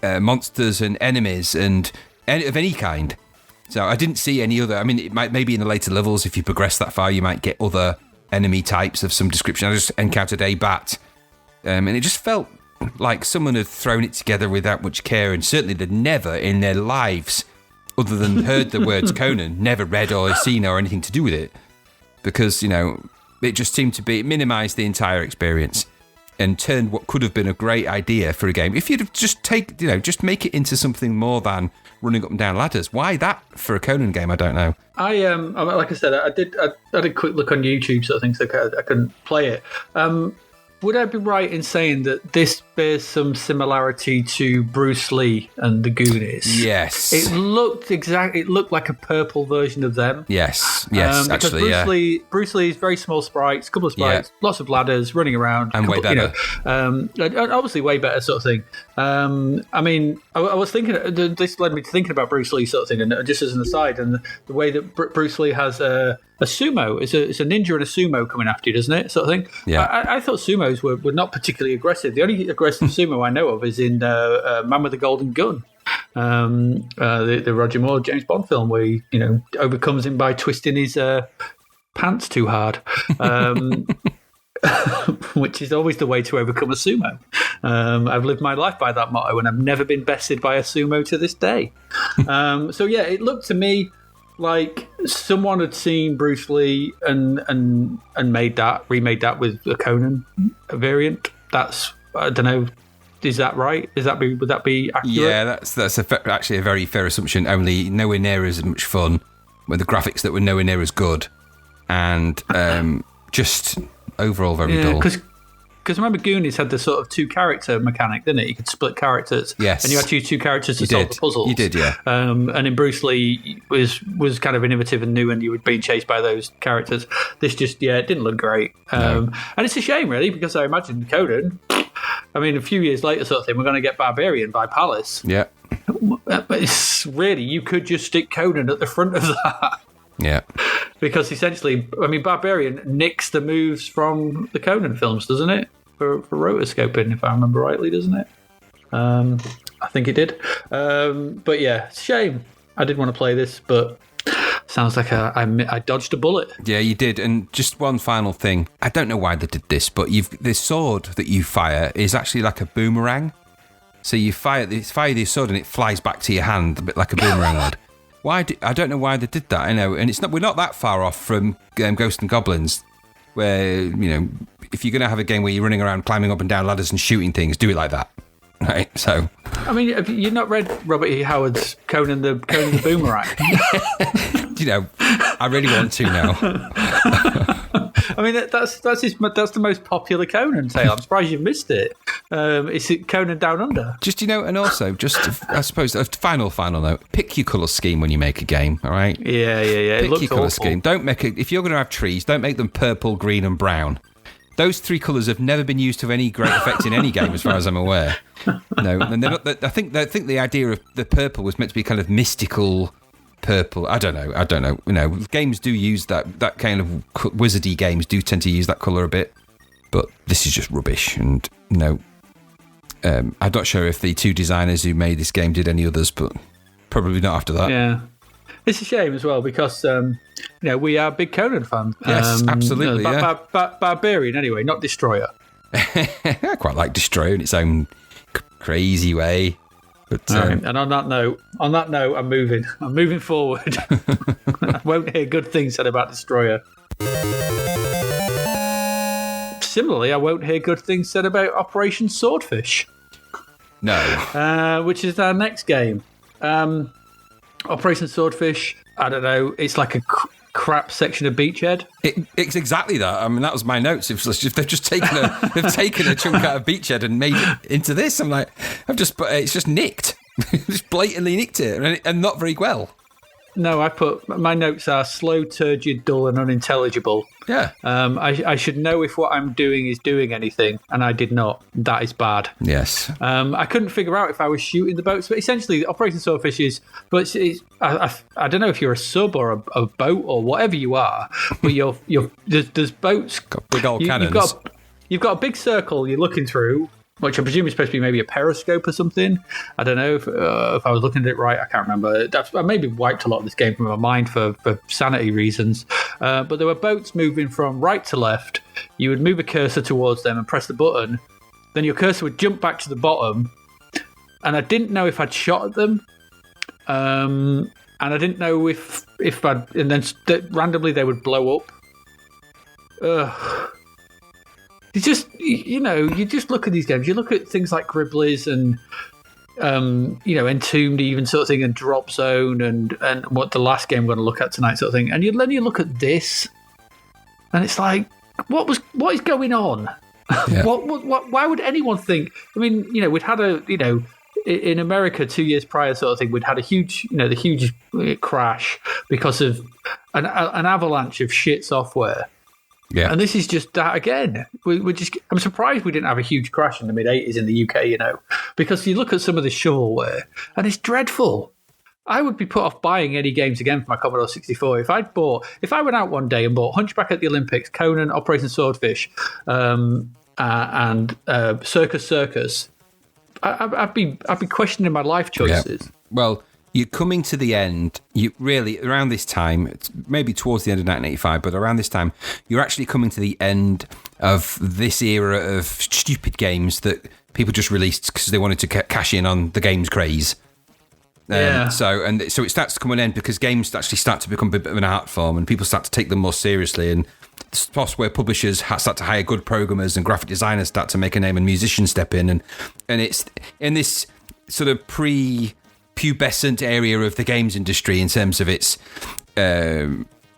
S2: monsters and enemies and of any kind. So I didn't see any other. I mean, it might maybe in the later levels, if you progress that far, you might get other enemy types of some description. I just encountered a bat, and it just felt like someone had thrown it together without much care, and certainly they'd never in their lives, other than heard the words Conan, never read or seen or anything to do with it, because it just seemed to be, it minimised the entire experience and turned what could have been a great idea for a game. If you'd have just just make it into something more than running up and down ladders. Why that for a Conan game? I don't know.
S1: Like I said, I did a quick look on YouTube sort of thing, so I couldn't play it. Would I be right in saying that this bears some similarity to Bruce Lee and the Goonies?
S2: Yes.
S1: It looked like a purple version of them.
S2: Yes,
S1: actually, Bruce Lee's very small sprites, couple of sprites, lots of ladders, running around.
S2: And way better.
S1: Obviously way better sort of thing. I mean, I was thinking, this led me to thinking about Bruce Lee sort of thing, and just as an aside, and the way that Bruce Lee has a sumo, it's a ninja and a sumo coming after you, doesn't it? Sort of thing.
S2: Yeah.
S1: I thought sumos were not particularly aggressive. The only aggressive sumo I know of is in Man with the Golden Gun, the Roger Moore James Bond film, where he overcomes him by twisting his pants too hard, which is always the way to overcome a sumo. I've lived my life by that motto, and I've never been bested by a sumo to this day. So yeah, it looked to me like someone had seen Bruce Lee and remade that with a Conan variant. That's, I don't know. Is that right? Would that be accurate?
S2: Yeah, that's actually a very fair assumption. Only nowhere near as much fun, with the graphics that were nowhere near as good, and just overall very dull.
S1: Because remember, Goonies had the sort of two character mechanic, didn't it? You could split characters.
S2: Yes.
S1: And you had to use two characters to solve the puzzles.
S2: You did, yeah.
S1: And in Bruce Lee was kind of innovative and new, and you were being chased by those characters. This just, it didn't look great. No. And it's a shame, really, because I imagine Conan, I mean, a few years later sort of thing, we're going to get Barbarian by Palace.
S2: Yeah.
S1: But it's really, you could just stick Conan at the front of that.
S2: Yeah. Because
S1: essentially, I mean, Barbarian nicks the moves from the Conan films, doesn't it? For rotoscoping, if I remember rightly, doesn't it? I think it did. But yeah, it's a shame. I did want to play this, but sounds like I dodged a bullet.
S2: Yeah, you did. And just one final thing. I don't know why they did this, but this sword that you fire is actually like a boomerang. So you fire the sword and it flies back to your hand, a bit like a boomerang would. I don't know why they did that. I know, and we're not that far off from Ghosts and Goblins. where, if you're going to have a game where you're running around climbing up and down ladders and shooting things, do it like that. Right, so
S1: I mean, have you not read Robert E. Howard's Conan the Boomerang?
S2: I really want to now.
S1: I mean, that's the most popular Conan tale. I'm surprised you've missed it. It's Conan Down Under.
S2: And also, I suppose a final note: pick your colour scheme when you make a game. All right?
S1: Yeah.
S2: Pick your colour scheme. Don't make it. If you're going to have trees, don't make them purple, green, and brown. Those three colours have never been used to any great effect in any game, as far as I'm aware. No, and they're not. I think the idea of the purple was meant to be kind of mystical purple. I don't know. Games do use that kind of wizardy games do tend to use that colour a bit, but this is just rubbish. And I'm not sure if the two designers who made this game did any others, but probably not after that.
S1: Yeah. It's a shame as well because, we are big Conan fans.
S2: Yes, absolutely.
S1: Barbarian, anyway, not Destroyer.
S2: I quite like Destroyer in its own crazy way. But,
S1: right. And on that note, I'm moving. I'm moving forward. I won't hear good things said about Destroyer. Similarly, I won't hear good things said about Operation Swordfish.
S2: No.
S1: Which is our next game. Operation Swordfish, I don't know, it's like a crap section of Beachhead.
S2: It's exactly that. I mean, that was my notes. If they've just taken a chunk out of Beachhead and made it into this, I'm like, it's just nicked. Just blatantly nicked it, and not very well.
S1: No, my notes are slow, turgid, dull, and unintelligible.
S2: Yeah.
S1: I should know if what I'm doing is doing anything, and I did not. That is bad.
S2: Yes.
S1: I couldn't figure out if I was shooting the boats, but essentially, Operation Swordfish is. But I don't know if you're a sub or a boat or whatever you are, but there's boats.
S2: Got big old cannons.
S1: You've got a big circle you're looking through, which I presume is supposed to be maybe a periscope or something. I don't know if I was looking at it right. I can't remember. I maybe wiped a lot of this game from my mind for sanity reasons. But there were boats moving from right to left. You would move a cursor towards them and press the button. Then your cursor would jump back to the bottom. And I didn't know if I'd shot at them. And I didn't know if I'd... And then randomly they would blow up. Ugh. You just look at these games. You look at things like Gribbly's and, Entombed even sort of thing, and Drop Zone and what the last game we're going to look at tonight sort of thing. And then you look at this, and it's like, what is going on? Yeah. Why would anyone think? I mean, we'd had in America 2 years prior sort of thing, we'd had a huge, the huge crash because of an avalanche of shit software.
S2: Yeah.
S1: And this is just that again. I'm surprised we didn't have a huge crash in the mid-'80s in the UK, because you look at some of the shovelware and it's dreadful. I would be put off buying any games again for my Commodore 64. If I went out one day and bought Hunchback at the Olympics, Conan, Operation Swordfish, and Circus, I'd be questioning my life choices.
S2: Yeah. Well, you're coming to the end. You really, around this time, it's maybe towards the end of 1985, but around this time, you're actually coming to the end of this era of stupid games that people just released because they wanted to cash in on the games craze.
S1: Yeah.
S2: So it starts to come an end because games actually start to become a bit of an art form, and people start to take them more seriously. And software publishers start to hire good programmers, and graphic designers start to make a name, and musicians step in, and it's in this sort of pubescent area of the games industry in terms of its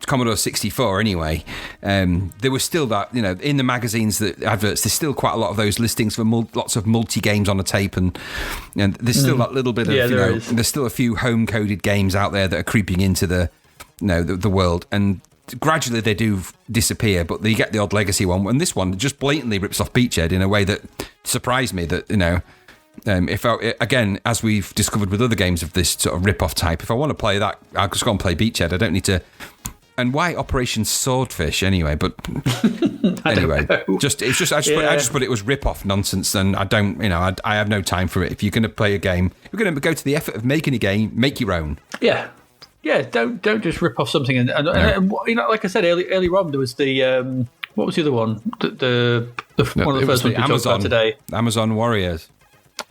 S2: Commodore 64 anyway. There was still that, in the magazines, the adverts, there's still quite a lot of those listings for lots of multi-games on a tape, and there's still that little bit of, there's still a few home-coded games out there that are creeping into the world, and gradually they do disappear, but you get the odd legacy one, and this one just blatantly rips off Beachhead in a way that surprised me that, again, as we've discovered with other games of this sort of rip-off type, if I want to play that, I'll just go and play Beachhead. I don't need to. And why Operation Swordfish anyway? But anyway, I just put it was rip-off nonsense, and I don't, I have no time for it. If you're going to play a game, you're going to go to the effort of making a game, make your own.
S1: Yeah. Yeah, don't just rip off something. And like I said earlier on, there was the what was the other one? The one of the first ones we talked about today.
S2: Amazon Warriors.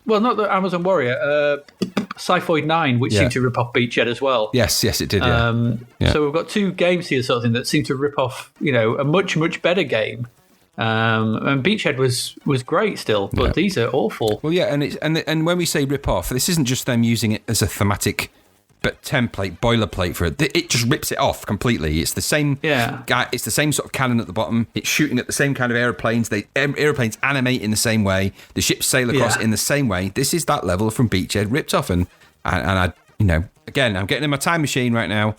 S1: Well, not the Amazon Warrior. Sci-Fi 9, which seemed to rip off Beachhead as well.
S2: Yes, it did. Yeah.
S1: So we've got two games here, sort of thing, that seem to rip off, a much, much better game. And Beachhead was great still, but these are awful.
S2: Well, yeah, and when we say rip off, this isn't just them using it as a thematic template, boilerplate for it. It just rips it off completely. It's the same guy. It's the same sort of cannon at the bottom. It's shooting at the same kind of airplanes. Airplanes animate in the same way. The ships sail across in the same way. This is that level from Beachhead ripped off, and I, again, I'm getting in my time machine right now.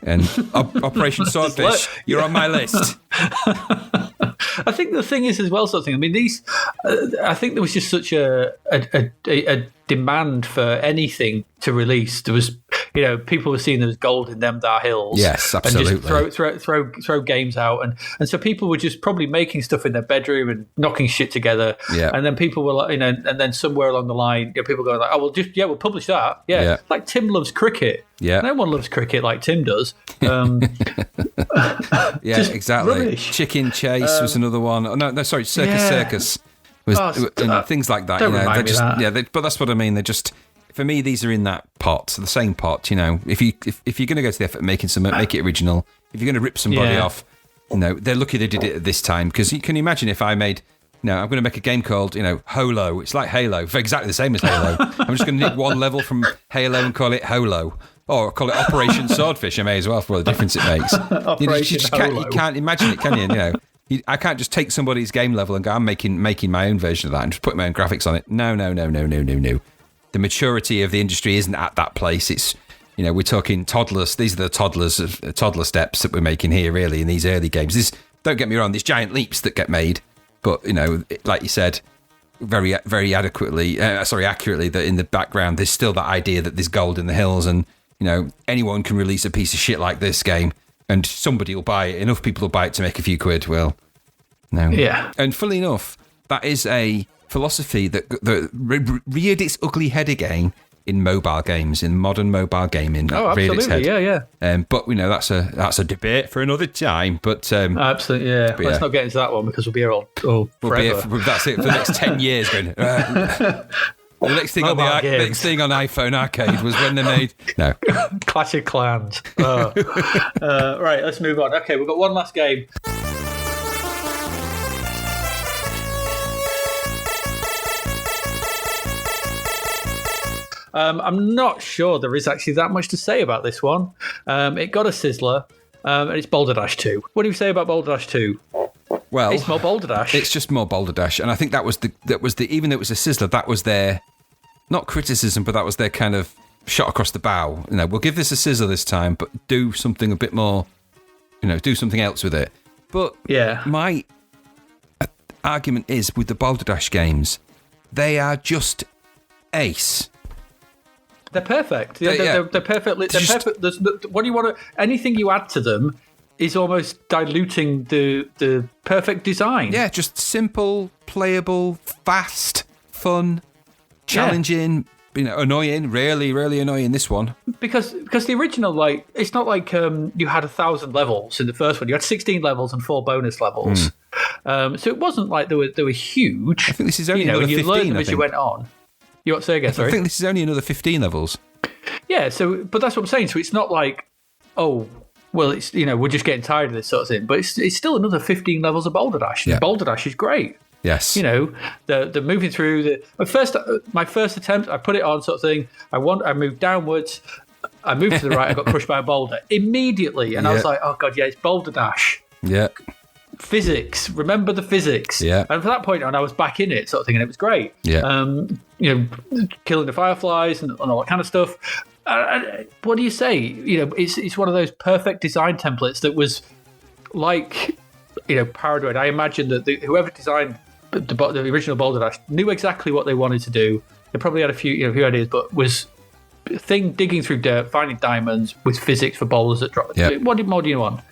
S2: And Operation Swordfish, you're on my list.
S1: I think the thing is as well, sort of thing. I mean, these. I think there was just such a demand for anything to release. There was, people were seeing there was gold in them there hills.
S2: Yes, absolutely.
S1: And just throw games out, and so people were just probably making stuff in their bedroom and knocking shit together. Yeah. And then people were like, and then somewhere along the line, people going like, oh, we'll publish that. Yeah. Like Tim loves cricket. Yeah. No one loves cricket like Tim does.
S2: Yeah, exactly.
S1: Rubbish.
S2: Chicken Chase was another one. Oh, no, sorry, Circus. Things like that.
S1: Don't remind me that.
S2: But that's what I mean. They're just, for me, these are in that pot, the same pot. If you're going to go to the effort of making something, make it original. If you're going to rip somebody off, they're lucky they did it at this time, because you can imagine if I made. I'm going to make a game called, Holo. It's like Halo, exactly the same as Halo. I'm just going to nick one level from Halo and call it Holo. Or call it Operation Swordfish, I may as well, for all the difference it makes. You can't imagine it, can you? I can't just take somebody's game level and go, I'm making my own version of that and just put my own graphics on it. No. The maturity of the industry isn't at that place. It's, we're talking toddlers. These are the toddler steps that we're making here, really, in these early games. Don't get me wrong, there's giant leaps that get made. But, like you said, very, very accurately, that in the background, there's still that idea that there's gold in the hills, and, anyone can release a piece of shit like this game and somebody will buy it. Enough people will buy it to make a few quid. Well, no.
S1: Yeah.
S2: And funnily enough, that is a philosophy that reared its ugly head again in mobile games, in modern mobile gaming.
S1: Oh, absolutely. Yeah.
S2: But that's a debate for another time. But
S1: absolutely, yeah. Let's not get into that one, because we'll be here all forever.
S2: That's it for the next 10 years. Going, the next thing on iPhone Arcade was when they made
S1: Clash of Clans. Right, let's move on. Okay, we've got one last game. I'm not sure there is actually that much to say about this one. It got a sizzler, and it's Boulderdash 2. What do you say about Boulderdash 2?
S2: Well,
S1: it's more Boulderdash.
S2: It's just more Boulderdash, and I think that was the even though it was a sizzler, that was their not criticism, but that was their kind of shot across the bow. We'll give this a sizzle this time, but do something a bit more. Do something else with it. But my argument is with the Boulderdash games, they are just ace.
S1: They're perfect. They're perfect. They're perfect. What do you want to? Anything you add to them is almost diluting the perfect design.
S2: Yeah, just simple, playable, fast, fun, challenging. Annoying. Really, really annoying. This one
S1: because the original, it's not like you had 1,000 levels in the first one. You had 16 levels and 4 bonus levels. So it wasn't like they were huge.
S2: I think this is only another 15. You learned them as
S1: you went on. You want to say again? Sorry.
S2: I think this is only another 15 levels.
S1: Yeah. So, but that's what I'm saying. So it's not like, it's we're just getting tired of this sort of thing. But it's still another 15 levels of Boulderdash. And Boulderdash is great.
S2: Yes.
S1: The moving through my first attempt, I put it on sort of thing. I moved downwards. I moved to the right. I got crushed by a boulder immediately, and I was like, oh god, it's Boulderdash.
S2: Yeah.
S1: Physics. Remember the physics.
S2: Yeah.
S1: And from that point on, I was back in it, sort of thing, and it was great.
S2: Yeah.
S1: Killing the fireflies and all that kind of stuff. What do you say? It's one of those perfect design templates that was like, Paradoid. I imagine that whoever designed the original Boulderdash knew exactly what they wanted to do. They probably had a few ideas, but was digging through dirt, finding diamonds with physics for boulders that drop. Yep. What more do you want?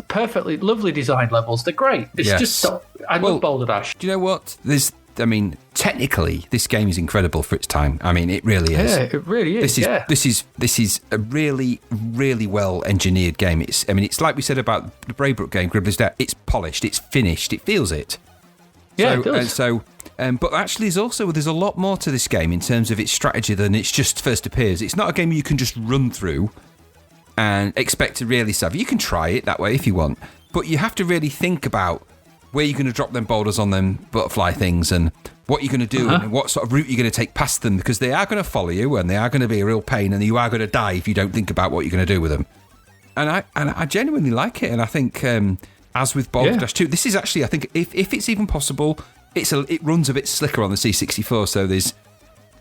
S1: Perfectly lovely designed levels. They're great. It's just I love Boulderdash.
S2: Do you know what? Technically, this game is incredible for its time. It really is.
S1: Yeah, it really is.
S2: This is a really, really well engineered game. It's like we said about the Braybrook game, Gribbly's Death. It's polished. It's finished. It feels it.
S1: Yeah, it does.
S2: But actually, there's a lot more to this game in terms of its strategy than it's just first appears. It's not a game you can just run through and expect to really solve. You can try it that way if you want, but you have to really think about where you're going to drop them boulders on them butterfly things and what you're going to do and what sort of route you're going to take past them, because they are going to follow you and they are going to be a real pain and you are going to die if you don't think about what you're going to do with them. And I genuinely like it, and I think as with Boulderdash 2, this is actually, I think, if it's even possible, it runs a bit slicker on the C64. So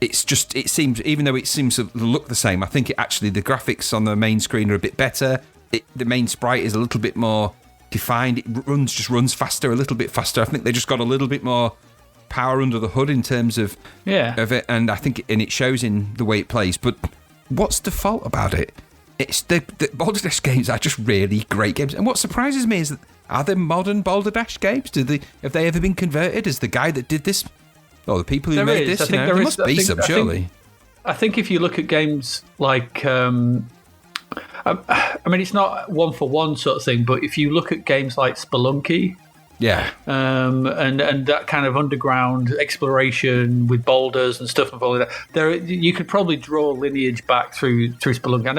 S2: it seems, even though it seems to look the same, I think the graphics on the main screen are a bit better. The main sprite is a little bit more defined. It runs faster, a little bit faster. I think they just got a little bit more power under the hood in terms of it, and I think it shows in the way it plays. But what's the fault about it? It's the Boulderdash games are just really great games. And what surprises me is that, are there modern Boulderdash games? Have they ever been converted? As the guy that did this, or the people who made this, there must be some, surely.
S1: I think if you look at games like, I mean, it's not one for one sort of thing, but if you look at games like Spelunky, and that kind of underground exploration with boulders and stuff and all that, you could probably draw lineage back through Spelunky. I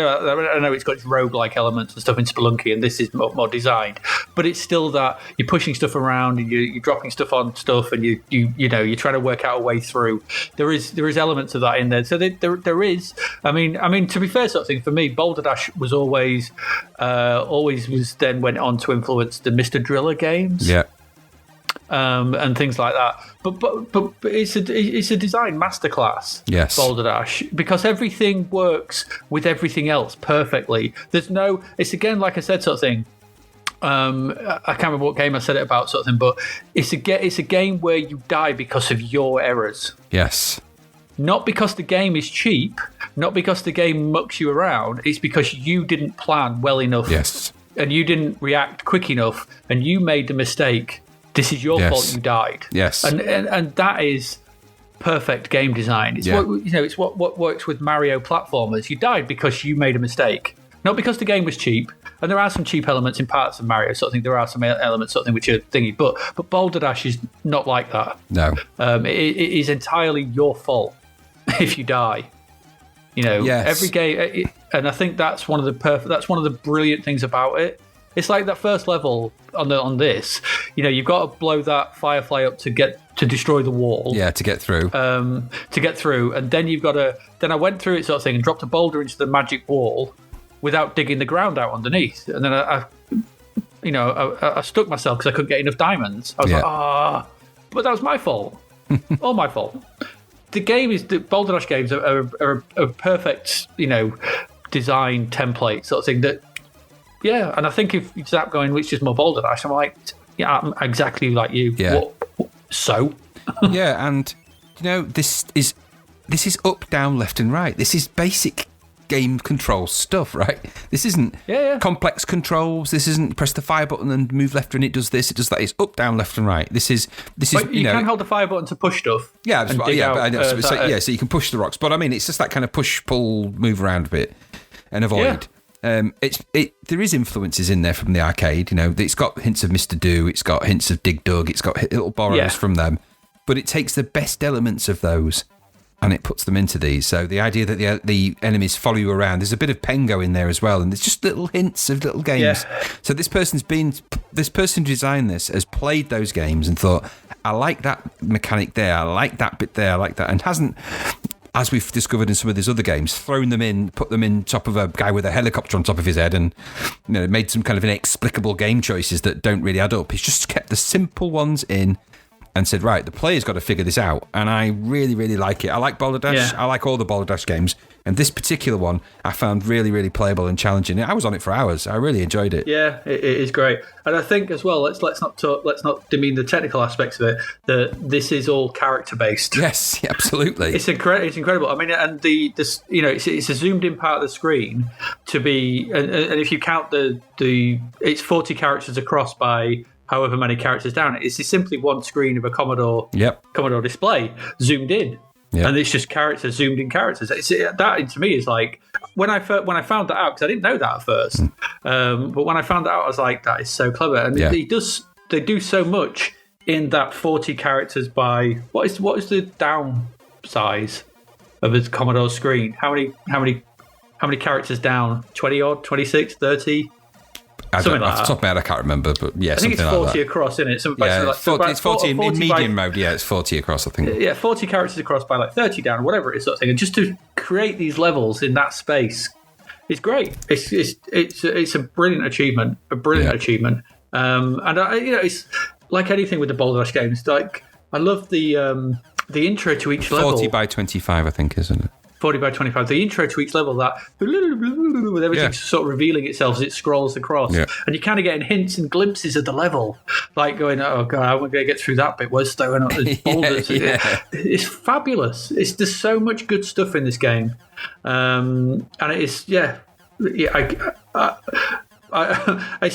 S1: know it's got its roguelike elements and stuff in Spelunky, and this is more designed, but it's still that you're pushing stuff around and you're dropping stuff on stuff, and you're trying to work out a way through. There is elements of that in there. So there is. I mean, to be fair, sort of thing for me, Boulderdash was always was then went on to influence the Mr. Driller games.
S2: Yeah.
S1: And things like that, but it's a design masterclass.
S2: Yes,
S1: Boulderdash, because everything works with everything else perfectly. It's again, like I said, sort of thing. I can't remember what game I said it about, sort of thing, but it's a game where you die because of your errors.
S2: Yes.
S1: Not because the game is cheap, not because the game mucks you around. It's because you didn't plan well enough.
S2: Yes. And
S1: you didn't react quick enough, and you made the mistake. This is your fault. You died.
S2: Yes,
S1: and that is perfect game design. It's it's what works with Mario platformers. You died because you made a mistake, not because the game was cheap. And there are some cheap elements in parts of Mario. So I think there are some elements, sort of thing, which are thingy. But Boulderdash is not like that.
S2: No,
S1: it is entirely your fault if you die. Every game, and I think that's one of the brilliant things about it. It's like that first level on this. You've got to blow that firefly up to destroy the wall.
S2: Yeah, to get through.
S1: And then you've got to. Then I went through it, sort of thing, and dropped a boulder into the magic wall without digging the ground out underneath. And then I stuck myself because I couldn't get enough diamonds. I was like, but that was my fault. All my fault. The Boulderdash games are a perfect, design template sort of thing that. Yeah, and I think if Zap going, which is more Boulderdash, I'm like, yeah, I'm exactly like you.
S2: Yeah.
S1: So?
S2: Yeah, and this is up, down, left, and right. This is basic game control stuff, right? This isn't complex controls. This isn't press the fire button and move left and it does this, it does that. It's up, down, left, and right. This is.
S1: But you can hold the fire button to push stuff.
S2: Yeah, so you can push the rocks. But I mean, it's just that kind of push, pull, move around a bit, and avoid. Yeah. There is influences in there from the arcade. It's got hints of Mr. Do, it's got hints of Dig Dug, it's got little borrows from them, but it takes the best elements of those and it puts them into these. So the idea that the enemies follow you around, there's a bit of Pengo in there as well, and there's just little hints of little games. Yeah. So this person who designed this has played those games and thought, I like that mechanic there, I like that bit there, I like that, and hasn't, as we've discovered in some of these other games, thrown them in, put them in top of a guy with a helicopter on top of his head and made some kind of inexplicable game choices that don't really add up. He's just kept the simple ones in and said, right, the player's got to figure this out. And I really, really like it. I like Boulderdash. Yeah. I like all the Boulderdash games. And this particular one I found really, really playable and challenging. I was on it for hours. I really enjoyed it.
S1: Yeah, it is great. And I think as well, let's not demean the technical aspects of it, that this is all character based.
S2: Yes, absolutely.
S1: It's incredible. I mean, and it's a zoomed in part of the screen to be, and if you count it's 40 characters across by however many characters down. It's simply one screen of a Commodore display zoomed in. Yep. And it's just characters, zoomed in characters. That to me is like, when I found that out, because I didn't know that at first, but when I found that out, I was like, that is so clever. And they do so much in that 40 characters by what is the down size of his Commodore screen? How many characters down? 20 odd, 26, 30? Something like
S2: off the top of my head, I can't remember, but yeah,
S1: I think it's 40
S2: like that.
S1: across, isn't it?
S2: It's 40 in medium mode. Yeah, it's 40 across, I think.
S1: Yeah, 40 characters across by like 30 down, or whatever it is, sort of thing. And just to create these levels in that space, it's great. It's a brilliant achievement. Achievement. And it's like anything with the Boulderdash games. Like I love the intro to each level.
S2: 40 by 25, I think, isn't it?
S1: 40 by 25. The intro to each level, that with everything sort of revealing itself as it scrolls across, and you're kind of getting hints and glimpses of the level, like going, "Oh God, I'm going to get through that bit." Where's throwing up these boulders? It's fabulous. There's so much good stuff in this game, and it is it's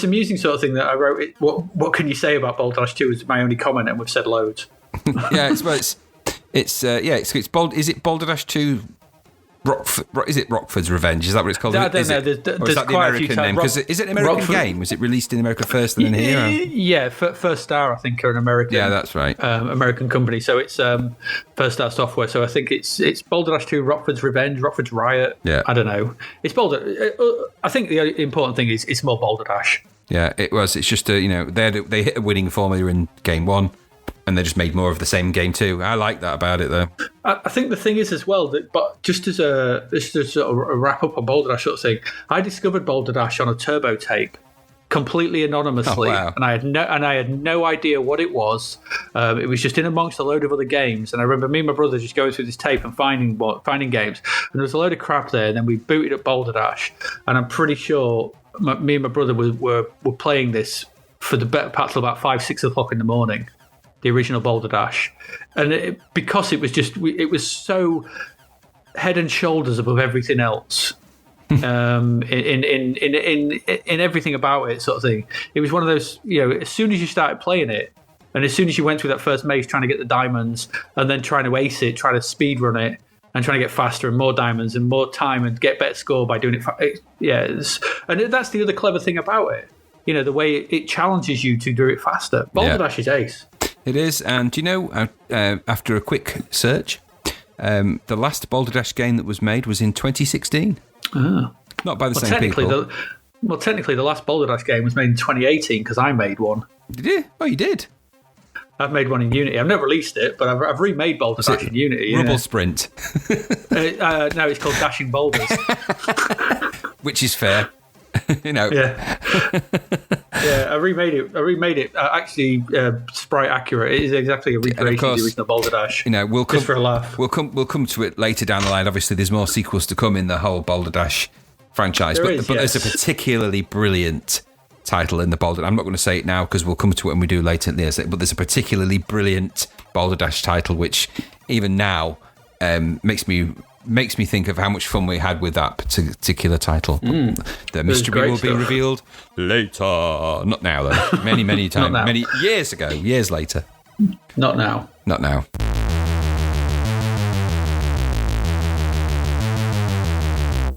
S1: an amusing sort of thing that I wrote. What can you say about Boulderdash 2? Is my only comment, and we've said loads.
S2: It's bold. Is it Boulderdash 2? Is it Rockford's Revenge? Is that what it's called?
S1: I don't know.
S2: There's that the American name? Because is it an American game? Was it released in America first and then here?
S1: Yeah, First Star, I think, are an American.
S2: Yeah, that's right.
S1: American company. So it's First Star Software. So I think it's Boulderdash 2, Rockford's Revenge, Rockford's Riot. Yeah, I don't know. It's Boulder. I think the important thing is it's more Boulderdash.
S2: Yeah, it was. It's just they hit a winning formula in game one. And they just made more of the same game too. I like that about it, though.
S1: I think the thing is as well that, but just as a sort of a wrap up on Boulderdash sort of thing, I discovered Boulderdash on a turbo tape, completely anonymously, and I had no idea what it was. It was just in amongst a load of other games, and I remember me and my brother just going through this tape and finding games, and there was a load of crap there. And then we booted up Boulderdash, and I'm pretty sure me and my brother were playing this for the better part till about 5-6 o'clock in the morning. The original Boulderdash, and because it was so head and shoulders above everything else, in everything about it, sort of thing. It was one of those, as soon as you started playing it, and as soon as you went through that first maze trying to get the diamonds, and then trying to ace it, trying to speed run it, and trying to get faster and more diamonds and more time and get better score by doing it. And that's the other clever thing about it. The way it challenges you to do it faster. Boulderdash is ace.
S2: It is, and after a quick search, the last Boulderdash game that was made was in 2016. Oh. Not by the same people.
S1: Technically, the last Boulderdash game was made in 2018 because I made one.
S2: Did you? Oh, you did?
S1: I've made one in Unity. I've never released it, but I've remade Boulderdash in Unity.
S2: Rubble Sprint.
S1: No, it's called Dashing Boulders.
S2: Which is fair.
S1: Yeah, I remade it. Actually, sprite accurate. It is exactly a recreation of the original Boulderdash.
S2: We'll come
S1: just for a laugh.
S2: We'll come to it later down the line. Obviously, there's more sequels to come in the whole Boulderdash franchise, but there's a particularly brilliant title in the Boulderdash. I'm not going to say it now because we'll come to it when we do later in the year. But there's a particularly brilliant Boulderdash title, which even now makes me think of how much fun we had with that particular title. The mystery will be revealed later. Not now, though. Many times. Many years ago. Years later.
S1: Not now.
S2: Not now.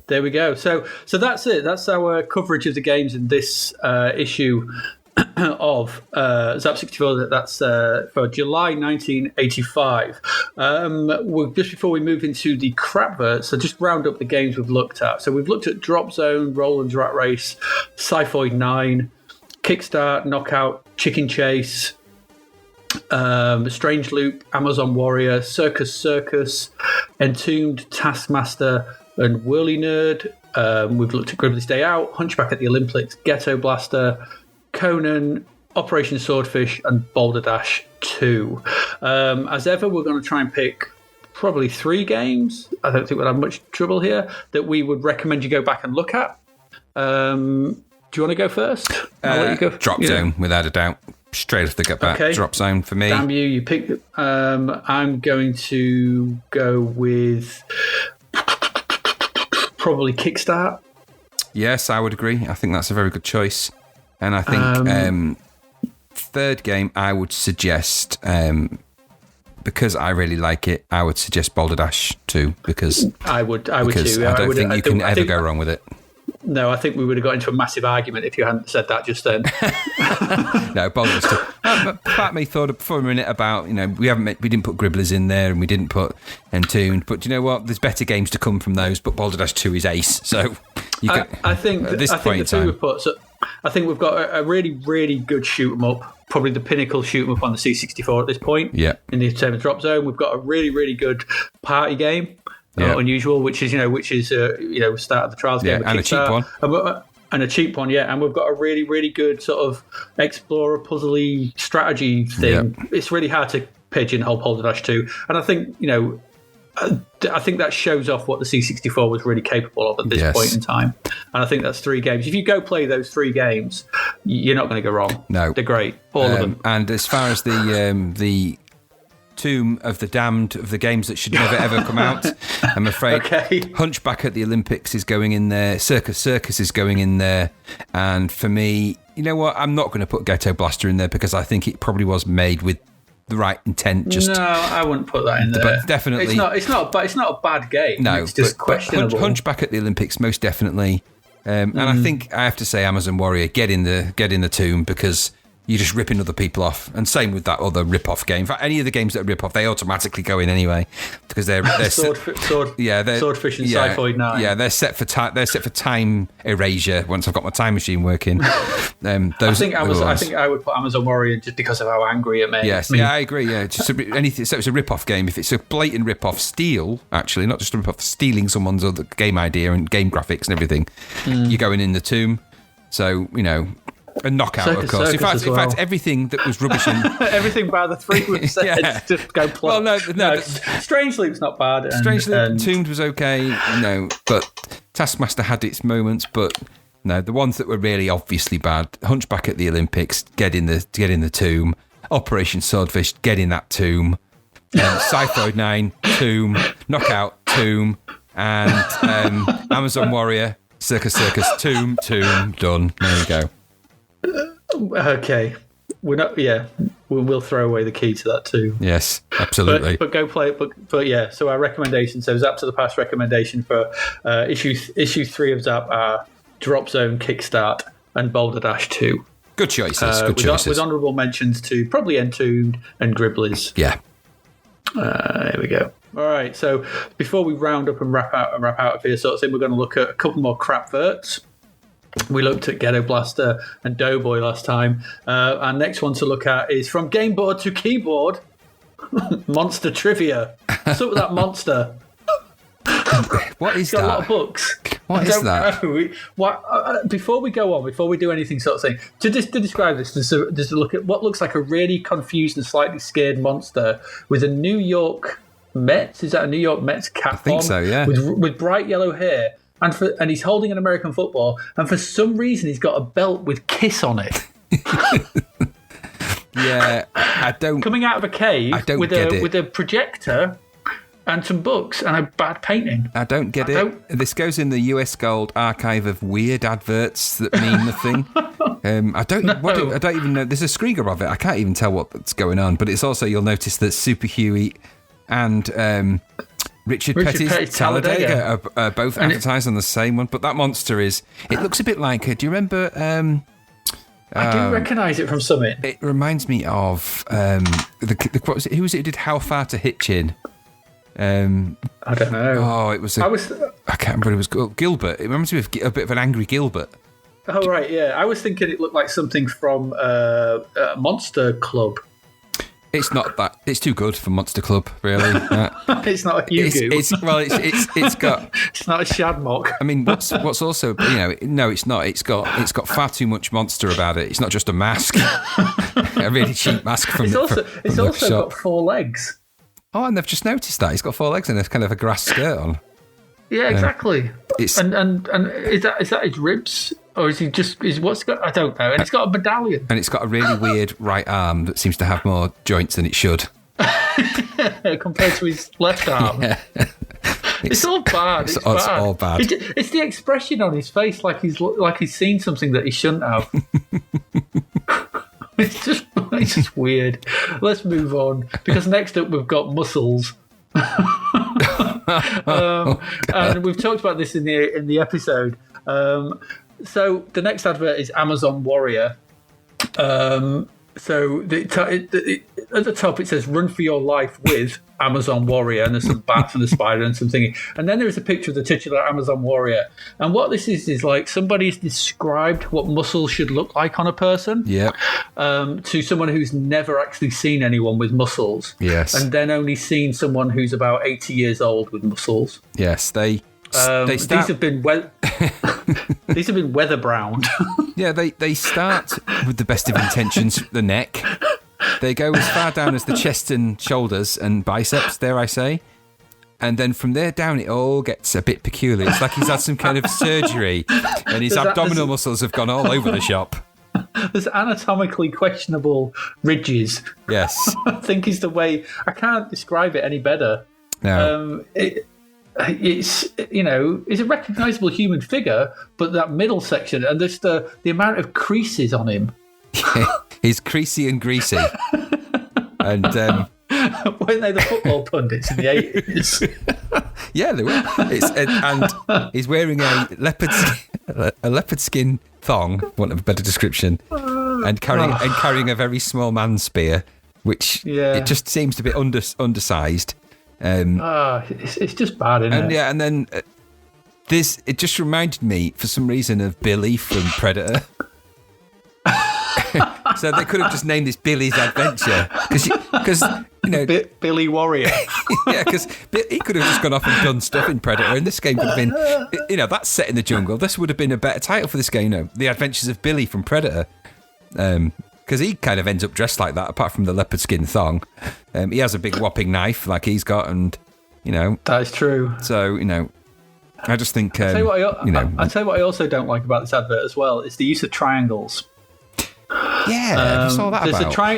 S1: There we go. So that's it. That's our coverage of the games in this issue of Zapped 64. That's for July 1985. Just before we move into the Crapverts, so just round up the games we've looked at. So we've looked at Drop Zone, Roland's Rat Race, Sci-Fi 9, Kickstart, Knockout, Chicken Chase, Strange Loop, Amazon Warrior, Circus, Entombed, Taskmaster, and Whirly Nerd. We've looked at Gribbly's Day Out, Hunchback at the Olympics, GhettoBlaster, Conan, Operation Swordfish, and Boulderdash 2. As ever, we're going to try and pick probably 3 games. I don't think we'll have much trouble here that we would recommend you go back and look at. Do you want to go first? I'll let you go.
S2: Drop Zone, without a doubt. Straight off the gut back. Okay. Drop Zone for me.
S1: Damn you, you picked it. I'm going to go with probably Kickstart.
S2: Yes, I would agree. I think that's a very good choice. And I think third game, I would suggest, because I really like it, I would suggest Boulderdash 2 because
S1: I would too.
S2: I don't think you can ever go wrong with it.
S1: No, I think we would have got into a massive argument if you hadn't said that just then.
S2: No, Boulderdash 2. Part of me thought for a minute about, we didn't put Gribblers in there and we didn't put Entombed, but do you know what? There's better games to come from those, but Boulderdash 2 is ace. So
S1: I think the two we've put. So I think we've got a really, really good shoot 'em up. Probably the pinnacle shoot 'em up on the C64 at this point.
S2: Yeah. In
S1: the Entertainment Drop Zone, we've got a really, really good party game. Unusual, which is Start of the Trials game,
S2: and a cheap one,
S1: and we've got a really, really good sort of explorer puzzly strategy thing. Yeah. It's really hard to pigeonhole Boulderdash 2, and I think I think that shows off what the C64 was really capable of at this point in time. And I think that's 3 games. If you go play those 3 games, you're not going to go wrong.
S2: No,
S1: they're great, all of them.
S2: And as far as the Tomb of the Damned of the games that should never ever come out, I'm afraid. Hunchback at the Olympics is going in there. Circus is going in there. And for me, you know what? I'm not going to put GhettoBlaster in there because I think it probably was made with the right intent. No,
S1: I wouldn't put that in there.
S2: But definitely,
S1: it's not a bad game.
S2: No,
S1: it's just questionable.
S2: Hunchback at the Olympics, most definitely. And I think I have to say, Amazon Warrior, get in the Tomb because you're just ripping other people off. And same with that other rip-off game. In fact, any of the games that rip off, they automatically go in anyway because they're
S1: Swordfish and Sci-Fi 9.
S2: Yeah, they're set for time erasure. Once I've got my time machine working, I think
S1: I would put Amazon Warrior just because of how angry it made.
S2: Yes, I agree. Yeah, just anything. So it's a rip-off game. If it's a blatant rip-off, actually, not just a rip-off, stealing someone's other game idea and game graphics and everything, you're going in the Tomb. So a knockout, of course. In fact, everything that was rubbish in
S1: everything by the 3 we've said, just go plot. Well, no. Strange Sleep's not bad.
S2: Strange Sleep, Tombed was okay, but Taskmaster had its moments. But no, the ones that were really obviously bad: Hunchback at the Olympics, get in the Tomb. Operation Swordfish, get in that Tomb. Sci-Fi 9, Tomb. Knockout, Tomb, and Amazon Warrior, Circus, Tomb, done. There you go.
S1: Okay, we're not. Yeah, we'll throw away the key to that too.
S2: Yes, absolutely.
S1: But go play it. But yeah. So our recommendation. So Zap to the Past recommendation for issue 3 of Zap are Drop Zone, Kickstart, and Boulderdash 2.
S2: Good choices. With
S1: honourable mentions to probably Entombed and Gribbly's.
S2: Yeah.
S1: There we go. All right. So before we round up and wrap out of here, sort of thing, we're going to look at a couple more Crapverts. We looked at GhettoBlaster and Doughboy last time. Our next one to look at is From Game Board to Keyboard, Monster Trivia. What's up with that monster?
S2: What is that?
S1: Got a lot of books.
S2: What is that?
S1: Before we go on, before we do anything sort of thing, to describe this, just to look at what looks like a really confused and slightly scared monster with a New York Mets. Is that a New York Mets cap?
S2: I think so, yeah.
S1: With bright yellow hair. And he's holding an American football, and for some reason he's got a belt with Kiss on it.
S2: Yeah, I don't.
S1: Coming out of a cave with a projector and some books and a bad painting.
S2: I don't get it. This goes in the US Gold archive of weird adverts that mean nothing. I don't even know. There's a screen grab of it. I can't even tell what's going on. But it's also, you'll notice that Super Huey and Richard Petty's Talladega are both advertised on the same one, but that monster it looks a bit like, do you remember?
S1: I do recognise it from something.
S2: It reminds me of, what was it, who was it who did How Far to Hitchin?
S1: I don't know.
S2: Oh, it was, I can't remember, it was Gilbert. It reminds me of a bit of an angry Gilbert.
S1: Oh, right, yeah. I was thinking it looked like something from Monster Club.
S2: It's not that. It's too good for Monster Club, really.
S1: It's not a Hugo.
S2: It's got.
S1: It's not a Shadmock.
S2: I mean, what's also, no, it's not. It's got far too much monster about it. It's not just a mask, a really cheap mask from.
S1: It's also got 4 legs.
S2: Oh, and they've just noticed that he's got 4 legs and a kind of a grass skirt on.
S1: Yeah, exactly. And is that his ribs? Or is he what's got? I don't know. And it's got a medallion.
S2: And it's got a really weird right arm that seems to have more joints than it should.
S1: Compared to his left arm. Yeah. It's all bad. It's
S2: all bad.
S1: It's the expression on his face, like he's seen something that he shouldn't have. It's just weird. Let's move on, because next up we've got Muscles. And we've talked about this in the episode. So the next advert is Amazon Warrior. So at the top it says "Run for your life with Amazon Warrior," and there's some bats and a spider and some thingy. And then there is a picture of the titular Amazon Warrior. And what this is like somebody's described what muscles should look like on a person.
S2: Yeah.
S1: To someone who's never actually seen anyone with muscles.
S2: Yes.
S1: And then only seen someone who's about 80 years old with muscles.
S2: Yes, they start...
S1: These have been these have been weather browned.
S2: Yeah, they start with the best of intentions, the neck. They go as far down as the chest and shoulders and biceps, dare I say. And then from there down, it all gets a bit peculiar. It's like he's had some kind of surgery and his abdominal muscles have gone all over the shop.
S1: There's anatomically questionable ridges.
S2: Yes.
S1: I think is the way... I can't describe it any better.
S2: No.
S1: It's it's a recognisable human figure, but that middle section and just the amount of creases on him.
S2: He's creasy and greasy. And
S1: weren't they the football pundits in the 80s?
S2: Yeah, they were. And he's wearing a leopard skin thong, for want of a better description, and carrying a very small man spear, which it just seems to be undersized.
S1: It's just bad, isn't it?
S2: Yeah, and then it just reminded me for some reason of Billy from Predator. So they could have just named this Billy's Adventure because
S1: Billy Warrior.
S2: Yeah, because he could have just gone off and done stuff in Predator, and this game could have been, that's set in the jungle. This would have been a better title for this game. The Adventures of Billy from Predator. Because he kind of ends up dressed like that, apart from the leopard skin thong. He has a big whopping knife like he's got, and
S1: that is true.
S2: So I just think
S1: I'll tell you what I also don't like about this advert as well is the use of triangles.
S2: Yeah, I saw that.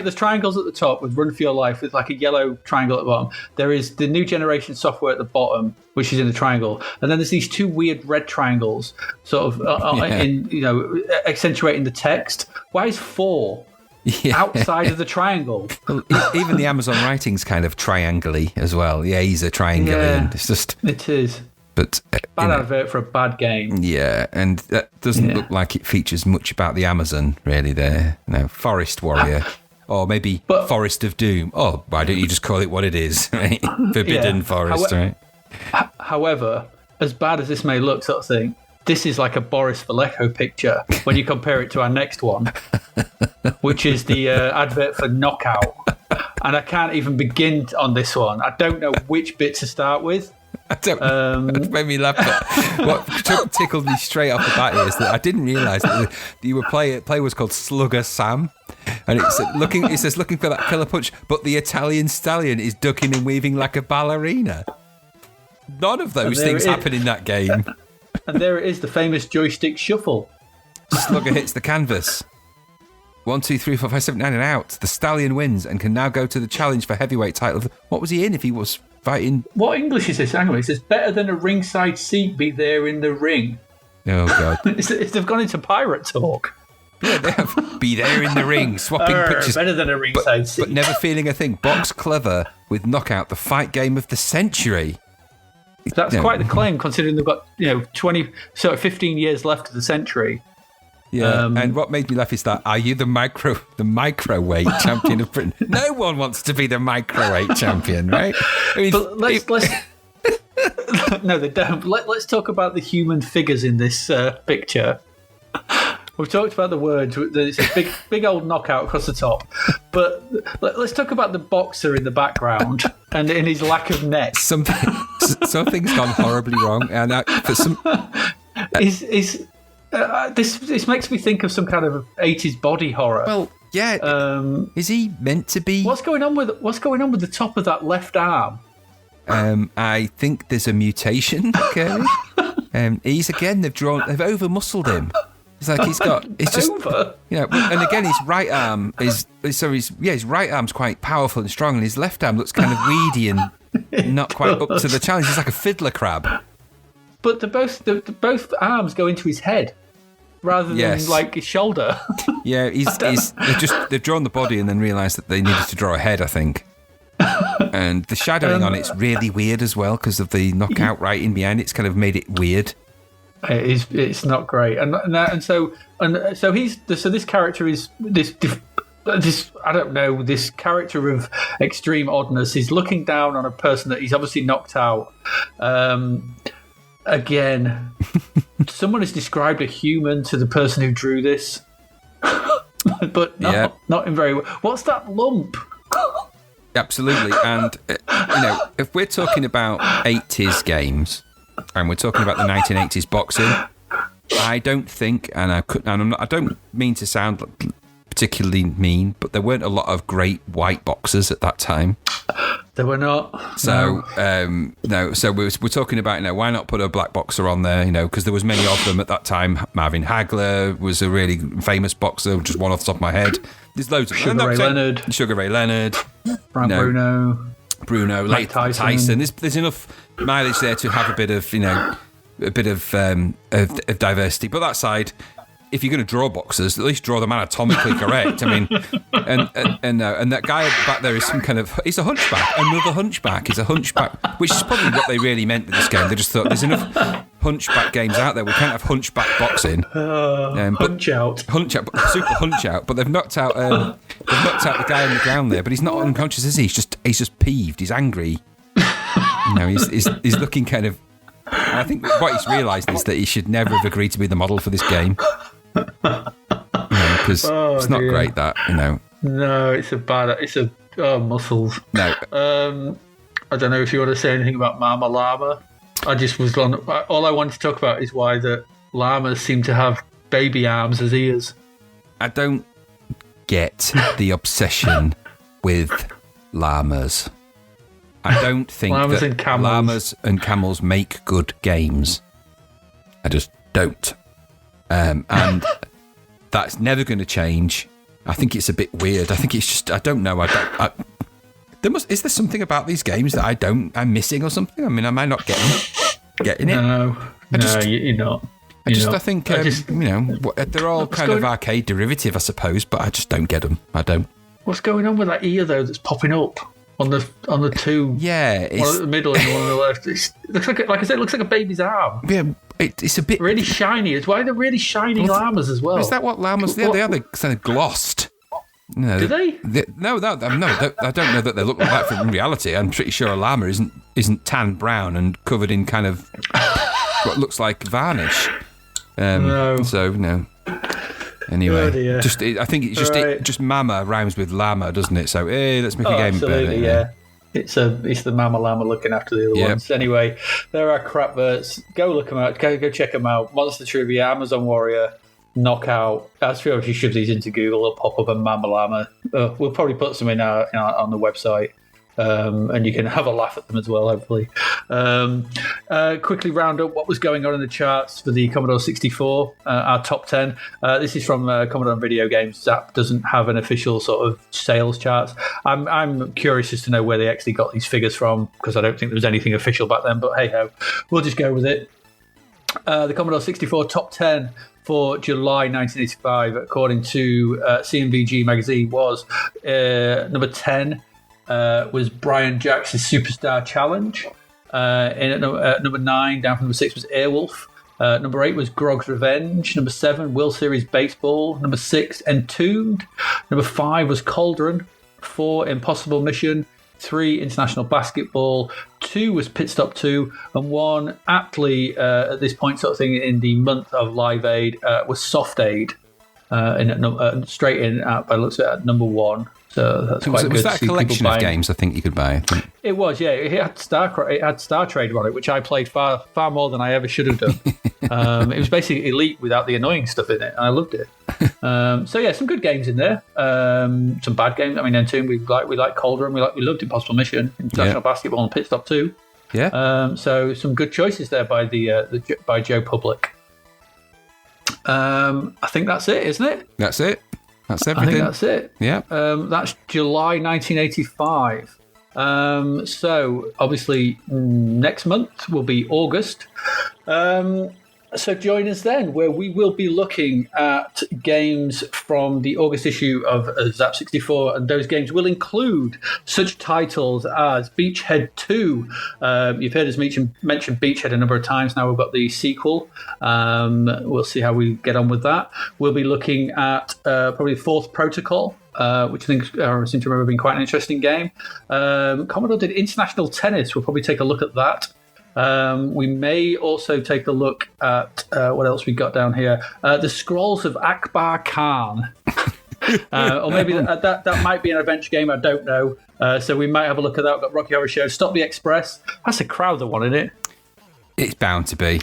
S1: There's triangles at the top with "Run for Your Life" with like a yellow triangle at the bottom. There is the new generation software at the bottom, which is in the triangle, and then there's these two weird red triangles, sort of accentuating the text. Why is 4 outside of the triangle?
S2: Well, even the Amazon writing's kind of triangle-y as well. Yeah, he's a triangle, and it's just
S1: it is.
S2: But
S1: bad advert for a bad game.
S2: Yeah, and that doesn't look like it features much about the Amazon, really, there. Forest Warrior. Or maybe Forest of Doom. Oh, why don't you just call it what it is, right? Forbidden Forest, right?
S1: However, as bad as this may look, sort of thing, this is like a Boris Vallejo picture when you compare it to our next one, which is the advert for Knockout. And I can't even begin on this one. I don't know which bit to start with.
S2: It made me laugh. What tickled me straight off the bat is that I didn't realise that you were play was called Slugger Sam, and it says looking for that killer punch, but the Italian stallion is ducking and weaving like a ballerina. None of those things happen in that game.
S1: And there it is, the famous joystick shuffle.
S2: Slugger hits the canvas. 1, 2, 3, 4, 5, 7, 9, and out. The stallion wins and can now go to the challenge for heavyweight title. What was he in if he was fighting?
S1: What English is this? Hang on, it says better than a ringside seat, be there in the ring.
S2: Oh, God.
S1: They've gone into pirate talk.
S2: Yeah, they have. Be there in the ring, swapping pictures.
S1: Better than a ringside seat.
S2: But never feeling a thing. Box clever with Knockout, the fight game of the century.
S1: That's quite the claim, considering they've got 15 years left of the century.
S2: Yeah, and what made me laugh is that, are you the microweight champion of Britain? No one wants to be the microweight champion, right? I mean,
S1: but let's no, they don't. Let's talk about the human figures in this picture. We've talked about the words. It's a big old knockout across the top. But let's talk about the boxer in the background and in his lack of neck.
S2: Something's gone horribly wrong, and
S1: this makes me think of some kind of 80s body horror.
S2: Well, yeah. Is he meant to be?
S1: What's going on with the top of that left arm?
S2: I think there's a mutation, Kerry. They've over muscled him. It's like it's just
S1: over.
S2: And again his right arm his right arm's quite powerful and strong, and his left arm looks kind of weedy and not quite up to the challenge. He's like a fiddler crab. But
S1: both arms go into his head rather than like his shoulder.
S2: Yeah, they've drawn the body and then realised that they needed to draw a head, I think. And the shadowing on it's really weird as well because of the knockout writing behind it. It's kind of made it weird.
S1: It's not great, and so this character is this I don't know, this character of extreme oddness is looking down on a person that he's obviously knocked out. Again, someone has described a human to the person who drew this, but not in very well. What's that lump?
S2: Absolutely, and if we're talking about 80s games, and we're talking about the 1980s boxing, I don't think, I don't mean to sound particularly mean, but there weren't a lot of great white boxers at that time.
S1: There were not.
S2: So, no. So we're talking about, why not put a black boxer on there? Because there was many of them at that time. Marvin Hagler was a really famous boxer, just one off the top of my head. There's loads of
S1: Sugar Ray Leonard,
S2: Bruno, late Tyson. There's enough mileage there to have a bit of of diversity. But that side, if you're going to draw boxers, at least draw them anatomically correct. I mean, and that guy back there is he's a hunchback. Another hunchback. He's a hunchback, which is probably what they really meant with this game. They just thought there's enough hunchback games out there. We can't have hunchback boxing. Super hunch out. But they've knocked out the guy on the ground there. But he's not unconscious, is he? He's just peeved. He's angry. He's looking kind of. And I think what he's realised is that he should never have agreed to be the model for this game. Because it's not great that,
S1: No, it's muscles.
S2: No.
S1: I don't know if you want to say anything about Mama Llama. All I want to talk about is why the llamas seem to have baby arms as ears.
S2: I don't get the obsession with llamas. I don't think llamas and camels make good games. I just don't. And that's never going to change. I think it's a bit weird. I think it's just, I don't know. Is there something about these games that I'm missing or something? I mean, am I not getting it?
S1: No, you're not.
S2: I think, they're all kind of arcade derivative, I suppose, but I just don't get them. I don't.
S1: What's going on with that ear, though, that's popping up? On the two,
S2: it's
S1: one at the middle and one on the left. It looks like I said, it looks like a baby's arm.
S2: Yeah, it's a bit
S1: really shiny. It's why they're really shiny llamas as well.
S2: Is that what llamas? They are kind of glossed.
S1: Do they?
S2: No, I don't know that they look like that in reality. I'm pretty sure a llama isn't tan brown and covered in kind of what looks like varnish.
S1: No.
S2: So no. Anyway,
S1: I
S2: think it's just just mama rhymes with llama, doesn't it? So let's make a game
S1: absolutely,
S2: better.
S1: Yeah. It's the mama llama looking after the other ones. Anyway, there are Crapverts. Go look them out. Go check them out. Monster Trivia, Amazon Warrior, Knockout. As for if you shove these into Google, it'll pop up a mama llama. We'll probably put some in on the website. And you can have a laugh at them as well, hopefully. Quickly round up what was going on in the charts for the Commodore 64, our top 10. This is from Commodore and Video Games. Zapped doesn't have an official sort of sales charts. I'm curious as to know where they actually got these figures from, because I don't think there was anything official back then, but hey-ho, we'll just go with it. The Commodore 64 top 10 for July 1985, according to CMVG magazine, was number 10. Was Brian Jacks's Superstar Challenge. At number 9, down from number 6, was Airwolf. Number 8 was Grog's Revenge. Number 7, World Series Baseball. Number 6, Entombed. Number 5 was Cauldron. 4, Impossible Mission. 3, International Basketball. 2 was Pit Stop 2. And 1, aptly at this point sort of thing in the month of Live Aid, was Soft Aid. Straight in by looks at number 1. So that's quite good.
S2: Was that a collection of games I think you could buy?
S1: It was, yeah. It had Star Trader on it, which I played far more than I ever should have done. It was basically Elite without the annoying stuff in it, and I loved it. So yeah, some good games in there. Some bad games. I mean, Entombed, we like Cauldron, we loved Impossible Mission, International Basketball, and Pit Stop 2.
S2: Yeah.
S1: So some good choices there by by Joe Public. I think that's it, isn't it?
S2: That's it. That's everything.
S1: I think that's it.
S2: Yeah.
S1: That's July 1985. So obviously next month will be August. So join us then, where we will be looking at games from the August issue of Zapped 64, and those games will include such titles as Beachhead 2. You've heard us mention Beachhead a number of times now. We've got the sequel. We'll see how we get on with that. We'll be looking at probably Fourth Protocol, which I seem to remember being quite an interesting game. Commodore did International Tennis. We'll probably take a look at that. We may also take a look at what else we got down here. The Scrolls of Akbar Khan. Or maybe that might be an adventure game. I don't know. So we might have a look at that. We've got Rocky Horror Show. Stop the Express. That's a Crowther one, isn't it?
S2: It's bound to be.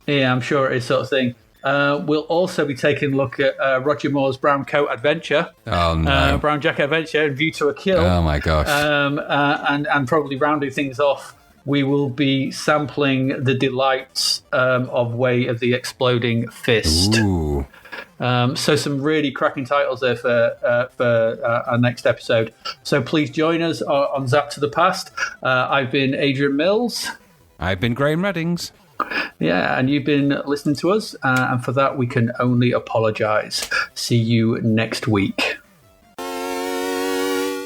S1: Yeah, I'm sure it is, sort of thing. We'll also be taking a look at Roger Moore's Brown Coat Adventure.
S2: Oh, no.
S1: Brown Jacket Adventure and View to a Kill.
S2: Oh, my gosh.
S1: And probably rounding things off, we will be sampling the delights of Way of the Exploding Fist.
S2: Ooh.
S1: So some really cracking titles there for our next episode. So please join us on Zapped to the Past. I've been Adrian Mills.
S2: I've been Graham Reddings.
S1: Yeah, and you've been listening to us, and for that we can only apologise. See you next week.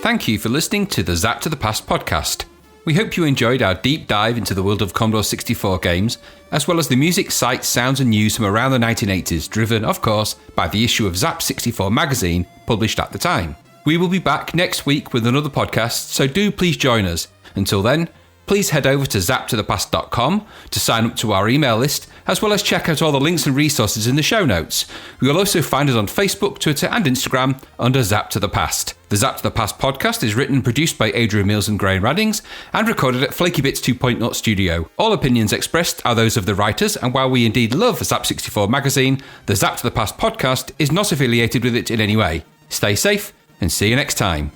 S2: Thank you for listening to the Zapped to the Past podcast. We hope you enjoyed our deep dive into the world of Commodore 64 games, as well as the music, sights, sounds and news from around the 1980s, driven, of course, by the issue of Zapped 64 magazine published at the time. We will be back next week with another podcast, so do please join us. Until then, please head over to zappedtothepast.com to sign up to our email list, as well as check out all the links and resources in the show notes. You will also find us on Facebook, Twitter and Instagram under Zapped to the Past. The Zapped to the Past podcast is written and produced by Adrian Mills and Graham Reddings and recorded at Flaky Bits 2.0 Studio. All opinions expressed are those of the writers, and while we indeed love Zapped 64 magazine, the Zapped to the Past podcast is not affiliated with it in any way. Stay safe and see you next time.